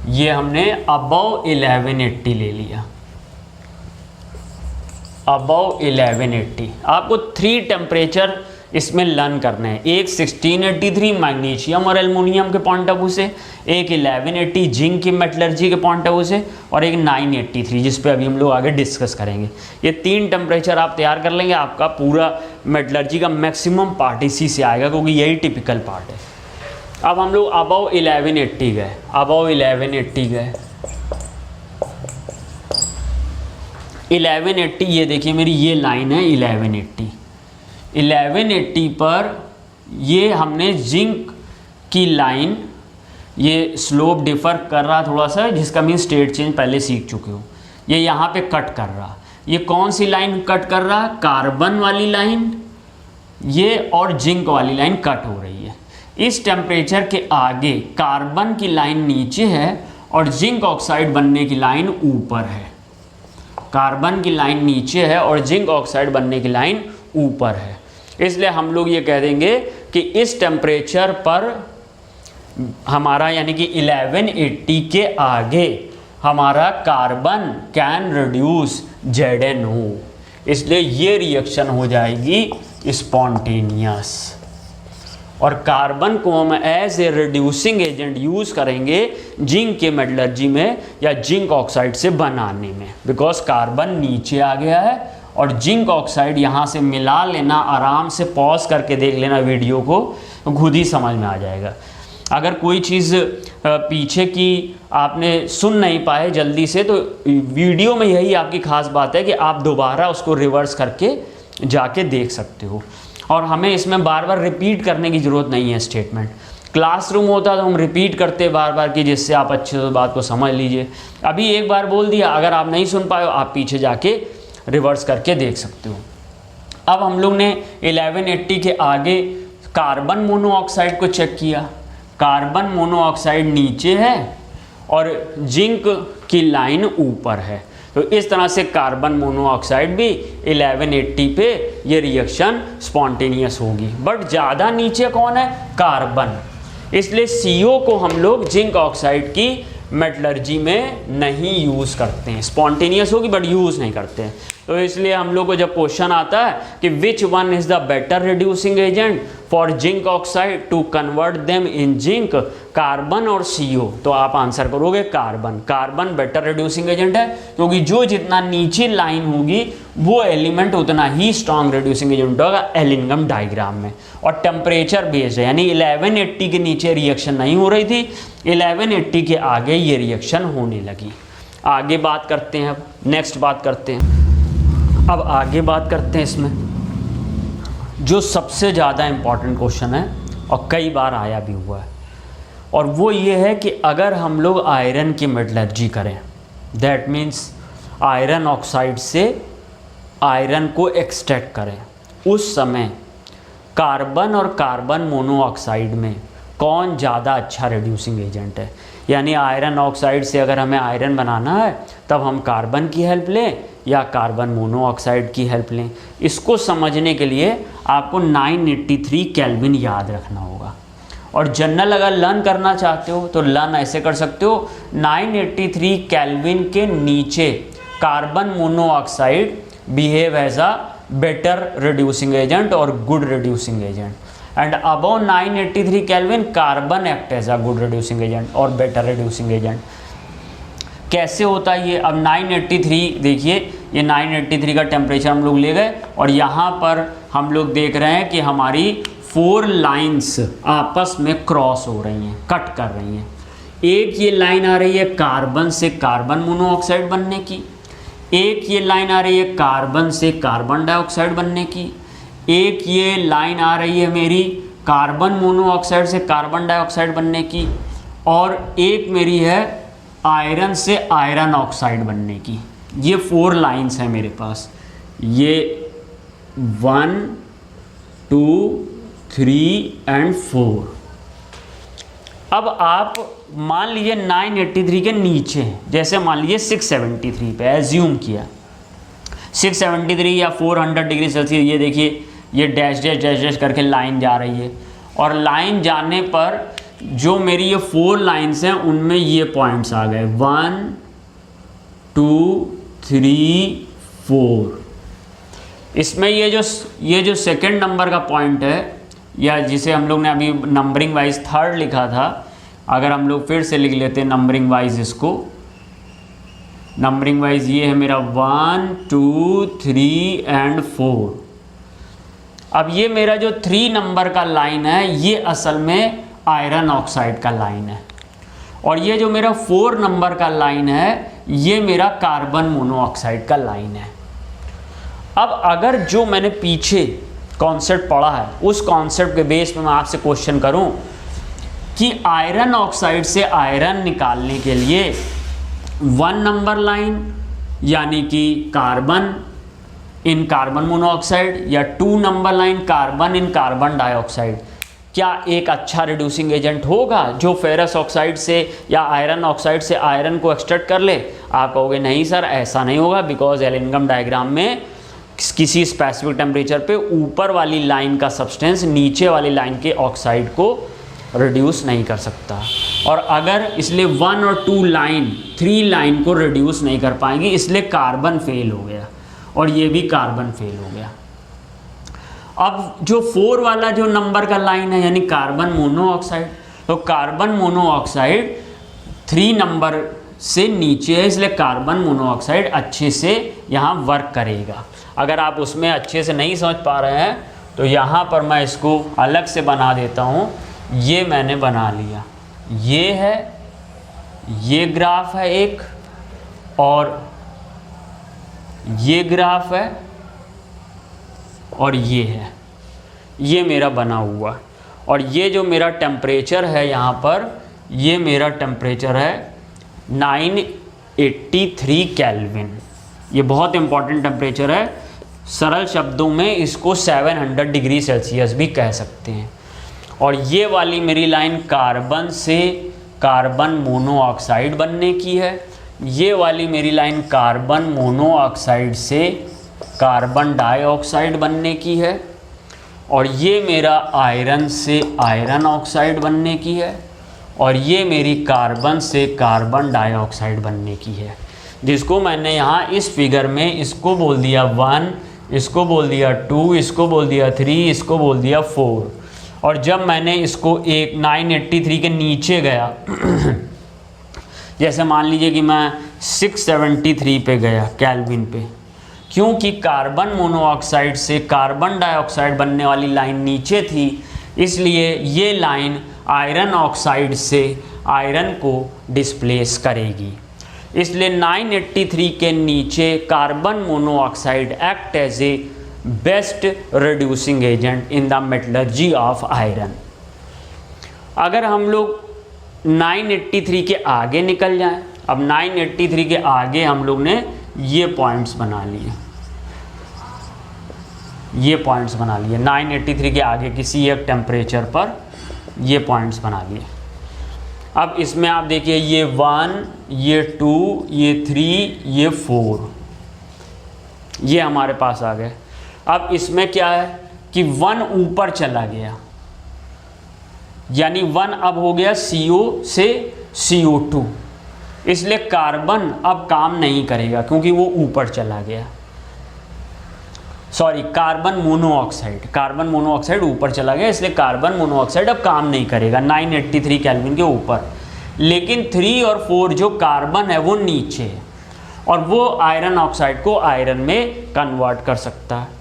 ये हमने अबव 1180 ले लिया, अबव 1180। आपको 3 टेम्परेचर इसमें लर्न करने हैं, एक 1683 मैग्नीशियम और एल्युमिनियम के पॉइंट ऑफ व्यू से, एक 1180 जिंक की मेटलर्जी के पॉइंट ऑफ व्यू से, और एक 983 जिस पे अभी हम लोग आगे डिस्कस करेंगे। ये 3 टेम्परेचर आप तैयार कर लेंगे, आपका पूरा मेटलर्जी का मैक्सिमम पार्ट इसी से आएगा, क्योंकि यही टिपिकल पार्ट है। अब हम लोग अबव 1180 गए, अबव 1180 गए, 1180, ये देखिए मेरी ये लाइन है 1180 पर ये हमने जिंक की लाइन, ये स्लोप डिफर कर रहा थोड़ा सा, जिसका मीन स्टेट चेंज पहले सीख चुके हो, ये यहाँ पे कट कर रहा, ये कौन सी लाइन कट कर रहा, कार्बन वाली लाइन ये, और जिंक वाली लाइन कट हो रही है। इस टेम्परेचर के आगे कार्बन की लाइन नीचे है और जिंक ऑक्साइड बनने की लाइन ऊपर है, कार्बन की लाइन नीचे है और जिंक ऑक्साइड बनने की लाइन ऊपर है। इसलिए हम लोग ये कह देंगे कि इस टेम्परेचर पर हमारा यानी कि 1180 के आगे हमारा कार्बन कैन रिड्यूस ZnO, इसलिए ये रिएक्शन हो जाएगी स्पॉन्टेनियस, और कार्बन को हम as a reducing agent use करेंगे जिंक के मेटलर्जी में या जिंक ऑक्साइड से बनाने में, बिकॉज कार्बन नीचे आ गया है और जिंक ऑक्साइड यहाँ से मिला लेना, आराम से पॉज करके देख लेना वीडियो को, खुद ही समझ में आ जाएगा। अगर कोई चीज़ पीछे की आपने सुन नहीं पाए जल्दी से, तो वीडियो में यही आपकी खास बात है कि आप दोबारा उसको रिवर्स करके जाके देख सकते हो, और हमें इसमें बार बार रिपीट करने की ज़रूरत नहीं है स्टेटमेंट। क्लासरूम होता तो हम रिपीट करते बार बार कि जिससे आप अच्छे से बात को समझ लीजिए। अभी एक बार बोल दिया, अगर आप नहीं सुन पाए आप पीछे जाके रिवर्स करके देख सकते हो। अब हम लोग ने 1180 के आगे कार्बन मोनोऑक्साइड को चेक किया, कार्बन मोनोऑक्साइड नीचे है और जिंक की लाइन ऊपर है, तो इस तरह से कार्बन मोनोऑक्साइड भी 1180 पे ये रिएक्शन स्पॉन्टेनियस होगी। बट ज़्यादा नीचे कौन है, कार्बन, इसलिए CO को हम लोग जिंक ऑक्साइड की मेटलर्जी में नहीं यूज़ करते हैं, स्पॉन्टेनियस होगी बट यूज़ नहीं करते हैं। तो इसलिए हम लोग को जब क्वेश्चन आता है कि which one is the better reducing agent for zinc oxide to convert them in zinc, carbon और CO, तो आप आंसर करोगे carbon. Carbon better reducing agent है, क्योंकि जो जितना नीचे लाइन होगी वो एलिमेंट उतना ही स्ट्रॉन्ग रिड्यूसिंग एजेंट होगा एलिनगम डायग्राम में, और टेम्परेचर बेस्ड है, यानी 1180 के नीचे रिएक्शन नहीं हो रही थी, 1180 के आगे ये रिएक्शन होने लगी। आगे बात करते हैं, अब नेक्स्ट बात करते हैं, अब आगे बात करते हैं इसमें जो सबसे ज़्यादा इम्पॉर्टेंट क्वेश्चन है और कई बार आया भी हुआ है, और वो ये है कि अगर हम लोग आयरन की मेटलर्जी करें, दैट मीन्स आयरन ऑक्साइड से आयरन को एक्सट्रैक्ट करें, उस समय कार्बन और कार्बन मोनोऑक्साइड में कौन ज़्यादा अच्छा रिड्यूसिंग एजेंट है। यानी आयरन ऑक्साइड से अगर हमें आयरन बनाना है तब हम कार्बन की हेल्प लें या कार्बन मोनोऑक्साइड की हेल्प लें। इसको समझने के लिए आपको 983 केल्विन याद रखना होगा, और जनरल अगर लर्न करना चाहते हो तो लर्न ऐसे कर सकते हो, 983 केल्विन के नीचे carbon monoxide behave as a better reducing agent और good reducing agent, and above 983 kelvin carbon act as a good reducing agent और बेटर रिड्यूसिंग एजेंट। कैसे होता है ये, अब 983 देखिए, ये 983 का टेम्परेचर हम लोग ले गए और यहाँ पर हम लोग देख रहे हैं कि हमारी 4 लाइंस आपस में क्रॉस हो रही हैं, कट कर रही हैं। एक ये लाइन आ रही है कार्बन से कार्बन मोनोऑक्साइड बनने की, एक ये लाइन आ रही है कार्बन से कार्बन डाइऑक्साइड बनने की, एक ये लाइन आ रही है मेरी कार्बन मोनोऑक्साइड से कार्बन डाइऑक्साइड बनने की, और एक मेरी है आयरन से आयरन ऑक्साइड बनने की। ये 4 लाइंस हैं मेरे पास, ये 1 2 3 एंड 4। अब आप मान लीजिए 983 के नीचे हैं, जैसे मान लीजिए 673 पे एज्यूम किया, 673 या 400 डिग्री सेल्सियस, ये देखिए ये डैश डैश डैश डैश करके लाइन जा रही है, और लाइन जाने पर जो मेरी ये 4 लाइंस हैं उनमें ये पॉइंट्स आ गए 1 2 3 4। इसमें ये जो सेकंड नंबर का पॉइंट है, या जिसे हम लोग ने अभी नंबरिंग वाइज 3rd लिखा था, अगर हम लोग फिर से लिख लेते हैं नंबरिंग वाइज, इसको नंबरिंग वाइज ये है मेरा 1 2 3 एंड 4। अब ये मेरा जो 3 नंबर का लाइन है ये असल में आयरन ऑक्साइड का लाइन है, और ये जो मेरा 4 नंबर का लाइन है ये मेरा कार्बन मोनोऑक्साइड का लाइन है। अब अगर जो मैंने पीछे कॉन्सेप्ट पढ़ा है उस कॉन्सेप्ट के बेस पे मैं आपसे क्वेश्चन करूं कि आयरन ऑक्साइड से आयरन निकालने के लिए 1 नंबर लाइन यानी कि कार्बन इन कार्बन मोनोऑक्साइड, या 2 number line carbon in carbon dioxide, क्या एक अच्छा रिड्यूसिंग एजेंट होगा जो फेरस ऑक्साइड से या आयरन ऑक्साइड से आयरन को एक्सट्रैक्ट कर ले? आप कहोगे नहीं सर ऐसा नहीं होगा, बिकॉज एलिनगम डायग्राम में किसी स्पेसिफिक टेम्परेचर पे ऊपर वाली लाइन का सब्सटेंस नीचे वाली लाइन के ऑक्साइड को रिड्यूस नहीं कर सकता, और अगर इसलिए 1 और 2 लाइन 3 लाइन को रिड्यूस नहीं कर पाएंगी, इसलिए कार्बन फेल हो गया और ये भी कार्बन फेल हो गया। अब जो 4 वाला जो नंबर का लाइन है यानी कार्बन मोनोऑक्साइड, तो कार्बन मोनोऑक्साइड 3 नंबर से नीचे है, इसलिए कार्बन मोनोऑक्साइड अच्छे से यहाँ वर्क करेगा। अगर आप उसमें अच्छे से नहीं समझ पा रहे हैं तो यहाँ पर मैं इसको अलग से बना देता हूँ। ये मैंने बना लिया, ये है, ये ग्राफ है एक, और ये ग्राफ है, और ये है, ये मेरा बना हुआ, और ये जो मेरा टेम्परेचर है यहाँ पर, ये मेरा टेम्परेचर है 983 केल्विन। ये बहुत इंपॉर्टेंट टेम्परेचर है, सरल शब्दों में इसको 700 डिग्री सेल्सियस भी कह सकते हैं। और ये वाली मेरी लाइन कार्बन से कार्बन मोनोऑक्साइड बनने की है, ये वाली मेरी लाइन कार्बन मोनोऑक्साइड से कार्बन डाइऑक्साइड बनने की है, और ये मेरा आयरन से आयरन ऑक्साइड बनने की है, और ये मेरी कार्बन से कार्बन डाइऑक्साइड बनने की है, जिसको मैंने यहाँ इस फिगर में इसको बोल दिया 1, इसको बोल दिया 2, इसको बोल दिया 3, इसको बोल दिया 4। और जब मैंने इसको एक 983 के नीचे गया जैसे मान लीजिए कि मैं 673 पे गया केल्विन पे, क्योंकि कार्बन मोनोऑक्साइड से कार्बन डाइऑक्साइड बनने वाली लाइन नीचे थी, इसलिए ये लाइन आयरन ऑक्साइड से आयरन को डिस्प्लेस करेगी। इसलिए 983 के नीचे carbon monoxide act as a best reducing agent in the metallurgy of iron. अगर हम लोग 983 के आगे निकल जाएं, अब 983 के आगे हम लोग ने ये पॉइंट्स बना लिए, ये पॉइंट्स बना लिए 983 के आगे किसी एक टेम्परेचर पर ये पॉइंट्स बना लिए। अब इसमें आप देखिए ये 1, ये 2, ये 3, ये 4, ये हमारे पास आ गए। अब इसमें क्या है कि 1 ऊपर चला गया, यानी 1 अब हो गया CO से CO2, इसलिए कार्बन अब काम नहीं करेगा क्योंकि वो ऊपर चला गया। सॉरी, कार्बन मोनोऑक्साइड ऊपर चला गया, इसलिए कार्बन मोनोऑक्साइड अब काम नहीं करेगा 983 केल्विन के ऊपर। लेकिन 3 और 4 जो कार्बन है वो नीचे है, और वो आयरन ऑक्साइड को आयरन में कन्वर्ट कर सकता है।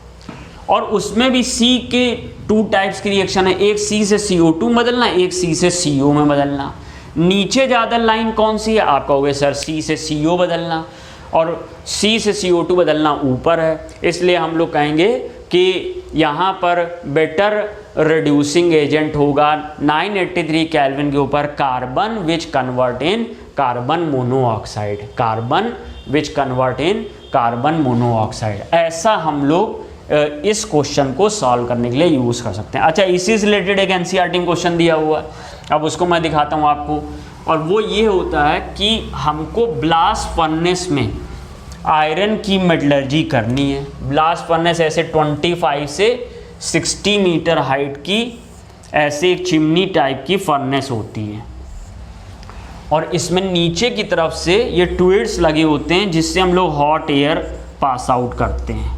और उसमें भी C के 2 टाइप्स की रिएक्शन है, एक C से CO2 बदलना, एक C से CO में बदलना। नीचे ज़्यादा लाइन कौन सी है? आप कहोगे सर C से CO बदलना, और C से CO2 बदलना ऊपर है, इसलिए हम लोग कहेंगे कि यहाँ पर बेटर रिड्यूसिंग एजेंट होगा 983 केल्विन के ऊपर carbon which convert in carbon monoxide, carbon which convert in carbon monoxide. ऐसा हम लोग इस क्वेश्चन को सॉल्व करने के लिए यूज़ कर सकते हैं। अच्छा, इसी से रिलेटेड एक एनसीईआरटी में क्वेश्चन दिया हुआ है, अब उसको मैं दिखाता हूँ आपको। और वो ये होता है कि हमको ब्लास्ट फर्नेस में आयरन की मेटलर्जी करनी है। ब्लास्ट फर्नेस ऐसे 25 से 60 मीटर हाइट की ऐसे एक चिमनी टाइप की फर्नेस होती है, और इसमें नीचे की तरफ से ये ट्यूब्स लगे होते हैं जिससे हम लोग हॉट एयर पास आउट करते हैं,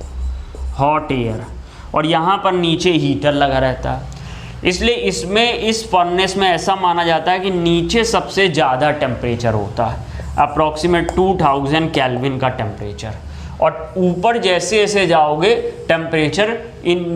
हॉट एयर, और यहाँ पर नीचे हीटर लगा रहता है। इसलिए इसमें इस फर्नेस में ऐसा माना जाता है कि नीचे सबसे ज़्यादा टेम्परेचर होता है, अप्रॉक्सीमेट 2000 केल्विन का टेम्परेचर, और ऊपर जैसे जैसे जाओगे टेम्परेचर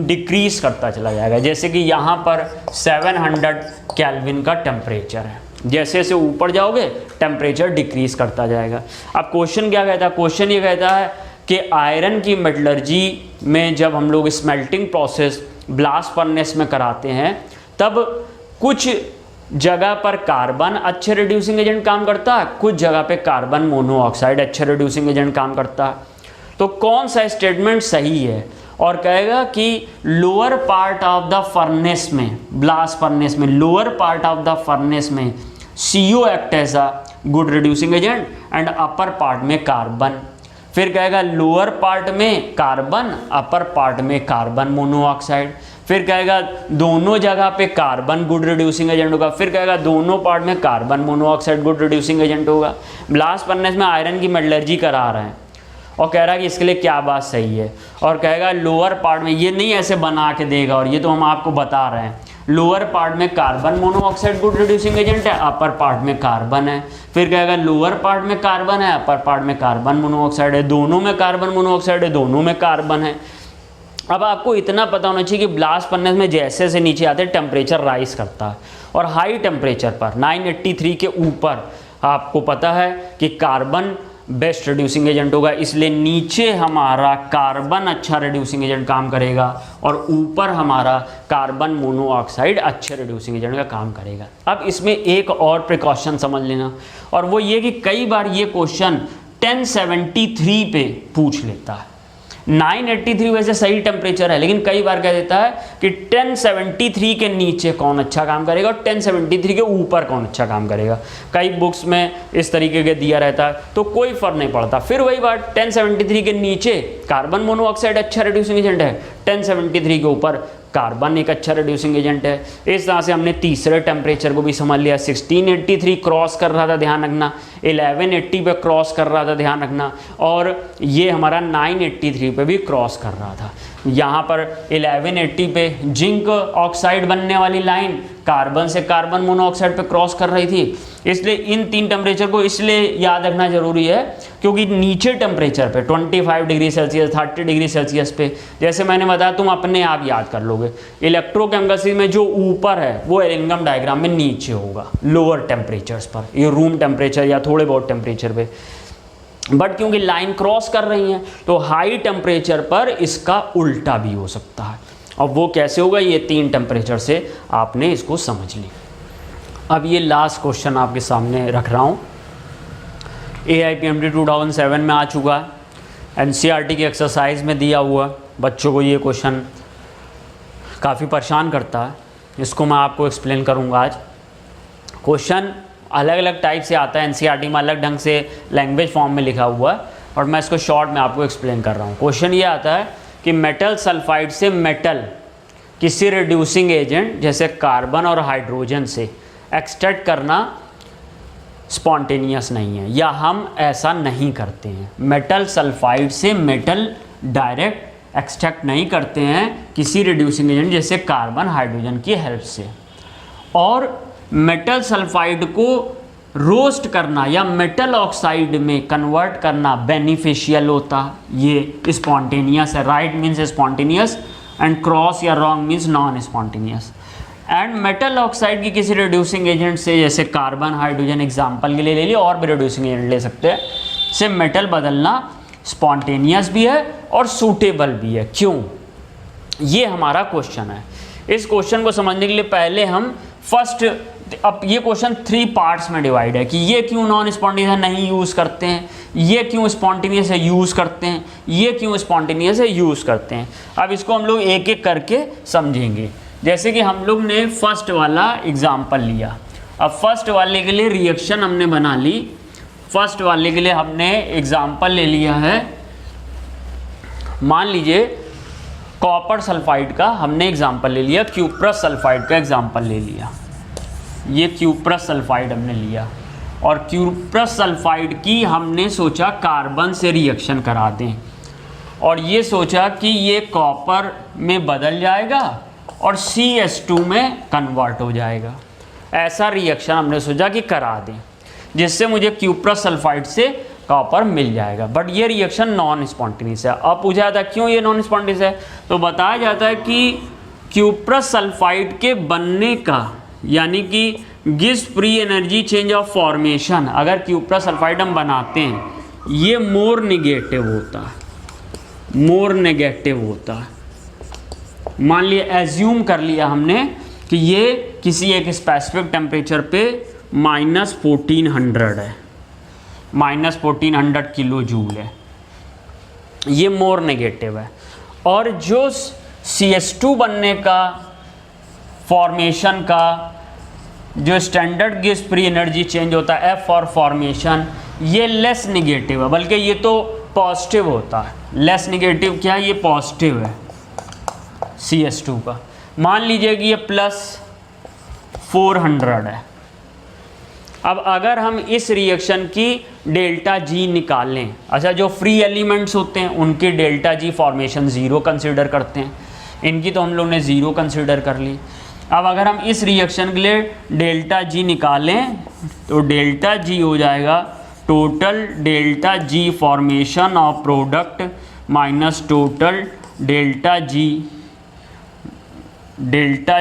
डिक्रीज करता चला जाएगा। जैसे कि यहाँ पर 700 केल्विन का टेम्परेचर है, जैसे जैसे ऊपर जाओगे टेम्परेचर डिक्रीज करता जाएगा। अब क्वेश्चन क्या कहता है, क्वेश्चन ये कहता है कि आयरन की मेटलर्जी में जब हम लोग स्मेल्टिंग प्रोसेस ब्लास्ट फर्नेस में कराते हैं, तब कुछ जगह पर कार्बन अच्छे रिड्यूसिंग एजेंट काम करता है, कुछ जगह पे कार्बन मोनोऑक्साइड अच्छे रिड्यूसिंग एजेंट काम करता है। तो कौन सा स्टेटमेंट सही है? और कहेगा कि lower part of the furnace में, ब्लास्ट फर्नेस में lower part of the furnace में CO act as a good reducing agent and upper part में कार्बन। फिर कहेगा लोअर पार्ट में कार्बन, अपर पार्ट में कार्बन मोनोऑक्साइड। फिर कहेगा दोनों जगह पे कार्बन गुड रिड्यूसिंग एजेंट होगा। फिर कहेगा दोनों पार्ट में carbon monoxide good reducing agent होगा। ब्लास्ट फर्नेस में आयरन की मेटलर्जी करा रहे हैं और कह रहा है कि इसके लिए क्या बात सही है, और कहेगा लोअर पार्ट में, ये नहीं ऐसे बना के देगा, और ये तो हम आपको बता रहे हैं, लोअर पार्ट में carbon monoxide good reducing agent है, अपर पार्ट में कार्बन है। फिर कहेगा लोअर पार्ट में कार्बन है, अपर पार्ट में कार्बन मोनोऑक्साइड है, दोनों में कार्बन मोनोऑक्साइड है, दोनों में कार्बन है। अब आपको इतना पता होना चाहिए कि ब्लास्ट फर्नेस में जैसे से नीचे आते हैं टेम्परेचर राइज करता है, और हाई टेम्परेचर पर 983 के ऊपर आपको पता है कि कार्बन बेस्ट रिड्यूसिंग एजेंट होगा, इसलिए नीचे हमारा कार्बन अच्छा रिड्यूसिंग एजेंट काम करेगा और ऊपर हमारा कार्बन मोनोऑक्साइड अच्छे रिड्यूसिंग एजेंट का काम करेगा। अब इसमें एक और प्रिकॉशन समझ लेना, और वो ये कि कई बार ये क्वेश्चन 1073 पे पूछ लेता है। 983 वैसे सही टेम्परेचर है, लेकिन कई बार कह देता है कि 1073 के नीचे कौन अच्छा काम करेगा और 1073 के ऊपर कौन अच्छा काम करेगा। कई बुक्स में इस तरीके के दिया रहता है, तो कोई फर्क नहीं पड़ता। फिर वही बात, 1073 के नीचे कार्बन मोनोऑक्साइड अच्छा रिड्यूसिंग एजेंट है, 1073 के ऊपर कार्बन एक अच्छा रिड्यूसिंग एजेंट है। इस तरह से हमने तीसरे टेम्परेचर को भी समझ लिया। 1683 क्रॉस कर रहा था, ध्यान रखना, 1180 पे क्रॉस कर रहा था, ध्यान रखना, और ये हमारा 983 पे भी क्रॉस कर रहा था। यहाँ पर 1180 पे जिंक ऑक्साइड बनने वाली लाइन कार्बन से कार्बन मोनोऑक्साइड पे क्रॉस कर रही थी। इसलिए इन तीन टेम्परेचर को इसलिए याद रखना जरूरी है क्योंकि नीचे टेम्परेचर पे 25 डिग्री सेल्सियस 30 डिग्री सेल्सियस पे, जैसे मैंने बताया, तुम अपने आप याद कर लोगे। इलेक्ट्रोकेमिकल में जो ऊपर है वो एरिंगम डायग्राम में नीचे होगा, लोअर टेम्परेचर्स पर, ये रूम टेम्परेचर या थोड़े बहुत टेम्परेचर पे। बट क्योंकि लाइन क्रॉस कर रही हैं तो हाई टेम्परेचर पर इसका उल्टा भी हो सकता है। और वो कैसे होगा, ये तीन टेम्परेचर से आपने इसको समझ ली। अब ये लास्ट क्वेश्चन आपके सामने रख रहा हूँ, AIPMT 2007 में आ चुका है, NCERT की एक्सरसाइज में दिया हुआ। बच्चों को ये क्वेश्चन काफ़ी परेशान करता है, इसको मैं आपको एक्सप्लेन करूँगा आज। क्वेश्चन अलग अलग टाइप से आता है, NCERT में अलग ढंग से लैंग्वेज फॉर्म में लिखा हुआ है, और मैं इसको शॉर्ट में आपको एक्सप्लेन कर रहा हूँ। क्वेश्चन ये आता है कि मेटल सल्फाइड से मेटल किसी रिड्यूसिंग एजेंट जैसे कार्बन और हाइड्रोजन से एक्सट्रैक्ट करना स्पॉन्टेनियस नहीं है, या हम ऐसा नहीं करते हैं। मेटल सल्फाइड से मेटल डायरेक्ट एक्सट्रैक्ट नहीं करते हैं किसी रिड्यूसिंग एजेंट जैसे कार्बन हाइड्रोजन की हेल्प से। और मेटल सल्फाइड को रोस्ट करना या मेटल ऑक्साइड में कन्वर्ट करना बेनिफिशियल होता, ये स्पॉन्टेनियस है। Right means spontaneous and cross या wrong means non spontaneous. And metal oxide की किसी रिड्यूसिंग एजेंट से, जैसे कार्बन हाइड्रोजन एग्जांपल के लिए ले लिया, और भी रिड्यूसिंग एजेंट ले सकते हैं, से मेटल बदलना स्पॉन्टेनियस भी है और सूटेबल भी है। क्यों? ये हमारा क्वेश्चन है इस क्वेश्चन को समझने के लिए पहले हम फर्स्ट, अब ये क्वेश्चन 3 पार्ट्स में डिवाइड है कि ये क्यों नॉन स्पॉन्टेनियस नहीं यूज़ करते हैं, ये क्यों स्पॉन्टेनियस है यूज़ करते हैं, ये क्यों स्पॉन्टेनियस है यूज़ करते हैं। अब इसको हम लोग एक एक करके समझेंगे। जैसे कि हम लोग ने फर्स्ट वाला एग्जाम्पल लिया, अब फर्स्ट वाले के लिए रिएक्शन हमने बना ली। फर्स्ट वाले के लिए हमने एग्जाम्पल ले लिया है, मान लीजिए कॉपर सल्फाइड का हमने एग्जाम्पल ले लिया, क्यूप्रस सल्फाइड का एग्जाम्पल ले लिया। ये क्यूप्रस सल्फाइड हमने लिया और क्यूप्रस सल्फाइड की हमने सोचा कार्बन से रिएक्शन करा दें और ये सोचा कि ये कॉपर में बदल जाएगा और CH2 में कन्वर्ट हो जाएगा। ऐसा रिएक्शन हमने सोचा कि करा दें जिससे मुझे क्यूप्रस सल्फाइड से कॉपर मिल जाएगा। बट ये रिएक्शन नॉन स्पॉन्टेनियस है। अब पूछा जाता है क्यों ये नॉन स्पॉन्टेनियस है, तो बताया जाता है कि क्यूप्रस सल्फाइड के बनने का, यानी कि Gibbs free energy change of formation, अगर क्यूप्रस सल्फाइड हम बनाते हैं, ये मोर नेगेटिव होता है, मोर नेगेटिव होता है। मान लिया, एज्यूम कर लिया हमने कि ये किसी एक स्पेसिफिक टेम्परेचर पे -1400 है, -1400 किलो जूल है, ये मोर नेगेटिव है। और जो CH2 बनने का, फॉर्मेशन का जो standard Gibbs free energy change होता है F फॉर फॉर्मेशन, ये लेस नेगेटिव है, बल्कि ये तो पॉजिटिव होता है। लेस नेगेटिव क्या है, ये पॉजिटिव है CH2 का। मान लीजिए कि ये +400 है। अब अगर हम इस रिएक्शन की डेल्टा G निकालें, अच्छा जो फ्री एलिमेंट्स होते हैं उनकी डेल्टा G फॉर्मेशन 0 कंसिडर करते हैं, इनकी तो हम लोग ने 0 कंसिडर कर ली। अब अगर हम इस रिएक्शन के लिए डेल्टा G निकालें तो डेल्टा G हो जाएगा total delta G formation of product minus total delta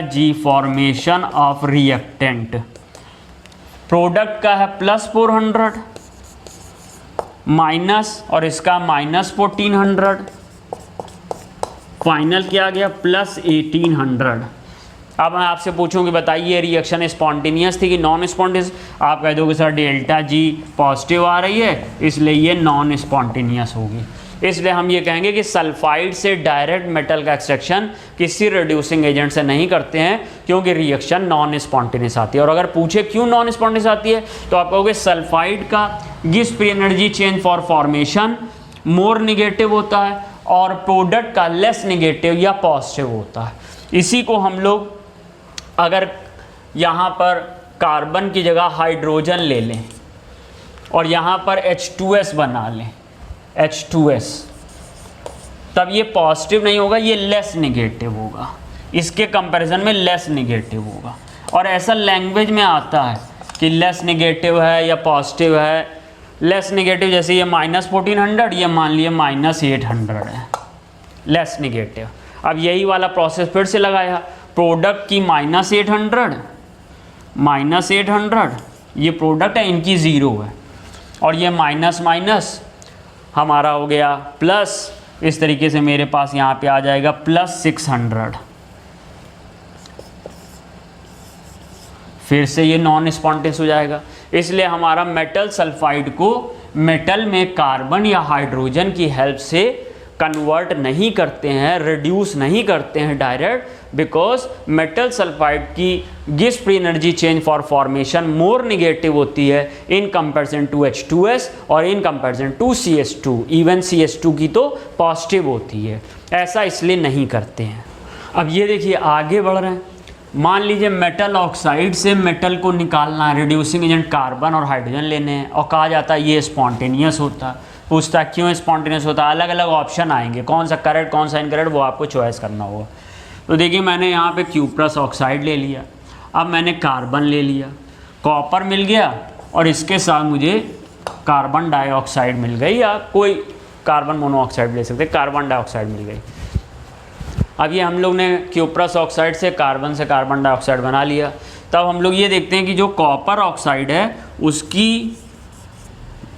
G formation of reactant. Product का है +400 माइनस और इसका -1400, फाइनल क्या आ गया +1800। अब मैं आपसे पूछूं कि बताइए रिएक्शन स्पॉन्टेनियस थी कि नॉन स्पॉन्टेनियस, आप कह दोगे सर डेल्टा G पॉजिटिव आ रही है इसलिए ये नॉन स्पॉन्टेनियस होगी। इसलिए हम ये कहेंगे कि सल्फाइड से डायरेक्ट मेटल का एक्सट्रैक्शन किसी रिड्यूसिंग एजेंट से नहीं करते हैं क्योंकि रिएक्शन नॉन स्पॉन्टेनियस आती है। और अगर पूछे क्यों नॉन स्पॉन्टेनियस आती है तो आप कहोगे सल्फाइड का Gibbs free energy change for formation more negative होता है और प्रोडक्ट का लेस नेगेटिव या पॉजिटिव होता है। इसी को हम लोग अगर यहाँ पर कार्बन की जगह हाइड्रोजन ले लें और यहाँ पर H2S बना लें, H2S, तब ये पॉजिटिव नहीं होगा, ये लेस नेगेटिव होगा, इसके कंपैरिजन में लेस नेगेटिव होगा। और ऐसा लैंग्वेज में आता है कि लेस नेगेटिव है या पॉजिटिव है। लेस नेगेटिव जैसे ये -1400, ये मान लिए -800 है, लेस नेगेटिव। अब यही वाला प्रोसेस फिर से लगाया, प्रोडक्ट की -800, ये प्रोडक्ट है, इनकी 0 है और ये माइनस माइनस हमारा हो गया प्लस, इस तरीके से मेरे पास यहाँ पे आ जाएगा +600। फिर से ये नॉन स्पॉन्टेनियस हो जाएगा। इसलिए हमारा मेटल सल्फाइड को मेटल में कार्बन या हाइड्रोजन की हेल्प से कन्वर्ट नहीं करते हैं, रिड्यूस नहीं करते हैं डायरेक्ट, बिकॉज मेटल सल्फाइड की Gibbs free energy change for formation more negative होती है इन कंपैरिजन टू H2S और in comparison to CH2। Even CH2 की तो पॉजिटिव होती है, ऐसा इसलिए नहीं करते हैं। अब ये देखिए आगे बढ़ रहे हैं, मान लीजिए मेटल ऑक्साइड से मेटल को निकालना है, रिड्यूसिंग एजेंट कार्बन और हाइड्रोजन लेने हैं और कहा जाता है ये स्पॉन्टेनियस होता है। पूछता है क्यों स्पॉन्टेनियस होता है, अलग अलग ऑप्शन आएंगे, कौन सा करेक्ट कौन सा इनकरेक्ट वो आपको चॉइस करना होगा। तो देखिए मैंने यहाँ पे क्यूप्रस ऑक्साइड ले लिया, अब मैंने कार्बन ले लिया, कॉपर मिल गया और इसके साथ मुझे कार्बन डाइऑक्साइड मिल गई या कोई कार्बन मोनोऑक्साइड ले सकते, कार्बन डाइऑक्साइड मिल गई। अब ये हम लोग ने क्यूप्रस ऑक्साइड से कार्बन डाइऑक्साइड बना लिया। तब हम लोग ये देखते हैं कि जो कॉपर ऑक्साइड है उसकी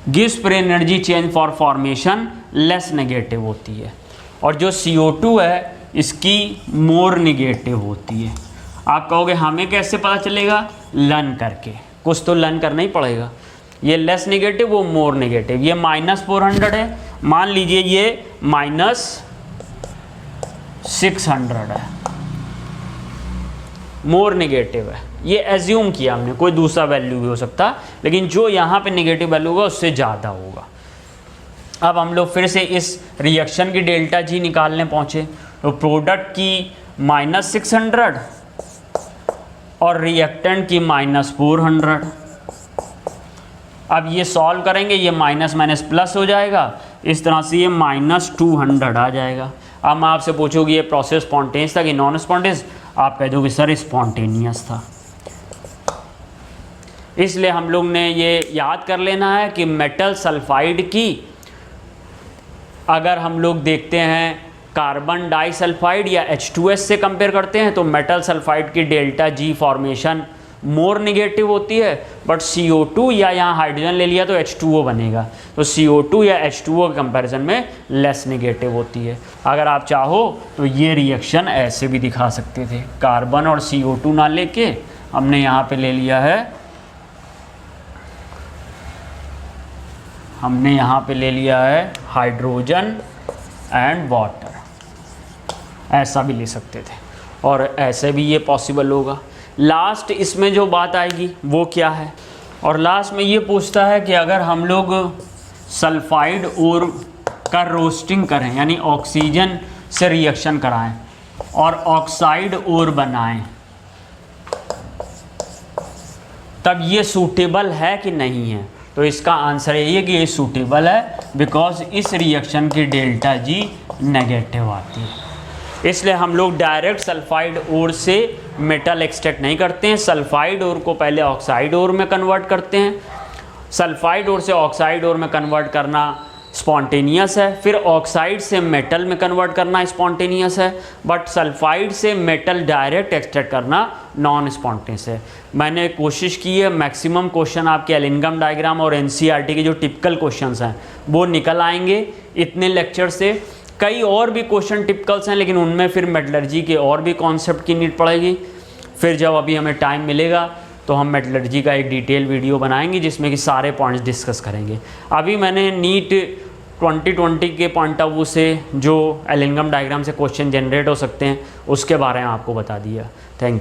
Gibbs free energy change for formation less negative होती है और जो CO2 है इसकी मोर निगेटिव होती है। आप कहोगे हमें कैसे पता चलेगा? लर्न करके, कुछ तो लर्न करना ही पड़ेगा। ये लेस निगेटिव, वो मोर निगेटिव। ये -400 है, मान लीजिए ये -600 है, मोर निगेटिव है। ये एज्यूम किया हमने, कोई दूसरा वैल्यू भी हो सकता, लेकिन जो यहाँ पे निगेटिव वैल्यू होगा उससे ज़्यादा होगा। अब हम लोग फिर से इस रिएक्शन की डेल्टा जी निकालने पहुँचे, तो प्रोडक्ट की -600 और रिएक्टेंट की -400। अब ये सॉल्व करेंगे, ये माइनस माइनस प्लस हो जाएगा, इस तरह से ये -200 आ जाएगा। अब मैं आपसे पूछूंगी ये प्रोसेस स्पॉन्टेनियस था कि नॉन स्पॉन्टेनियस? आप कह दोगे सर स्पॉन्टेनियस था। इसलिए हम लोग ने ये याद कर लेना है कि मेटल सल्फाइड की, अगर हम लोग देखते हैं कार्बन डाइसल्फाइड या H2S से कंपेयर करते हैं, तो मेटल सल्फाइड की डेल्टा जी फॉर्मेशन मोर निगेटिव होती है, बट CO2 या यहाँ हाइड्रोजन ले लिया तो H2O बनेगा, तो CO2 या H2O के कंपैरिजन में लेस निगेटिव होती है। अगर आप चाहो तो ये रिएक्शन ऐसे भी दिखा सकते थे, कार्बन और CO2 ना लेके हमने यहाँ पे ले लिया है, हाइड्रोजन एंड वाटर, ऐसा भी ले सकते थे, और ऐसे भी ये पॉसिबल होगा। लास्ट इसमें जो बात आएगी वो क्या है, और लास्ट में ये पूछता है कि अगर हम लोग सल्फाइड ओर का रोस्टिंग करें, यानी ऑक्सीजन से रिएक्शन कराएं और ऑक्साइड ओर बनाएं, तब ये सूटेबल है कि नहीं है? तो इसका आंसर यही है कि ये सूटेबल है, बिकॉज इस रिएक्शन की डेल्टा जी नेगेटिव आती है। इसलिए हम लोग डायरेक्ट सल्फाइड ओर से मेटल एक्सट्रैक्ट नहीं करते हैं, सल्फाइड ओर को पहले ऑक्साइड ओर में कन्वर्ट करते हैं। सल्फाइड ओर से ऑक्साइड ओर में कन्वर्ट करना स्पॉन्टेनियस है, फिर ऑक्साइड से मेटल में कन्वर्ट करना स्पॉन्टेनियस है, बट सल्फाइड से मेटल डायरेक्ट एक्सट्रैक्ट करना नॉन स्पॉन्टेनियस है। मैंने कोशिश की है मैक्सिमम क्वेश्चन आपके एलिंगम डायग्राम और NCERT के जो टिपिकल क्वेश्चंस हैं वो निकल आएंगे इतने लेक्चर से। कई और भी क्वेश्चन टिपिकल्स हैं, लेकिन उनमें फिर मेटलर्जी के और भी कॉन्सेप्ट की नीड पड़ेगी। फिर जब अभी हमें टाइम मिलेगा तो हम मेटलर्जी का एक डिटेल वीडियो बनाएंगे जिसमें कि सारे पॉइंट्स डिस्कस करेंगे। अभी मैंने नीट 2020 के पॉइंट ऑफ व्यू से जो एलिंगम डायग्राम से क्वेश्चन जनरेट हो सकते हैं उसके बारे में आपको बता दिया। Thank you.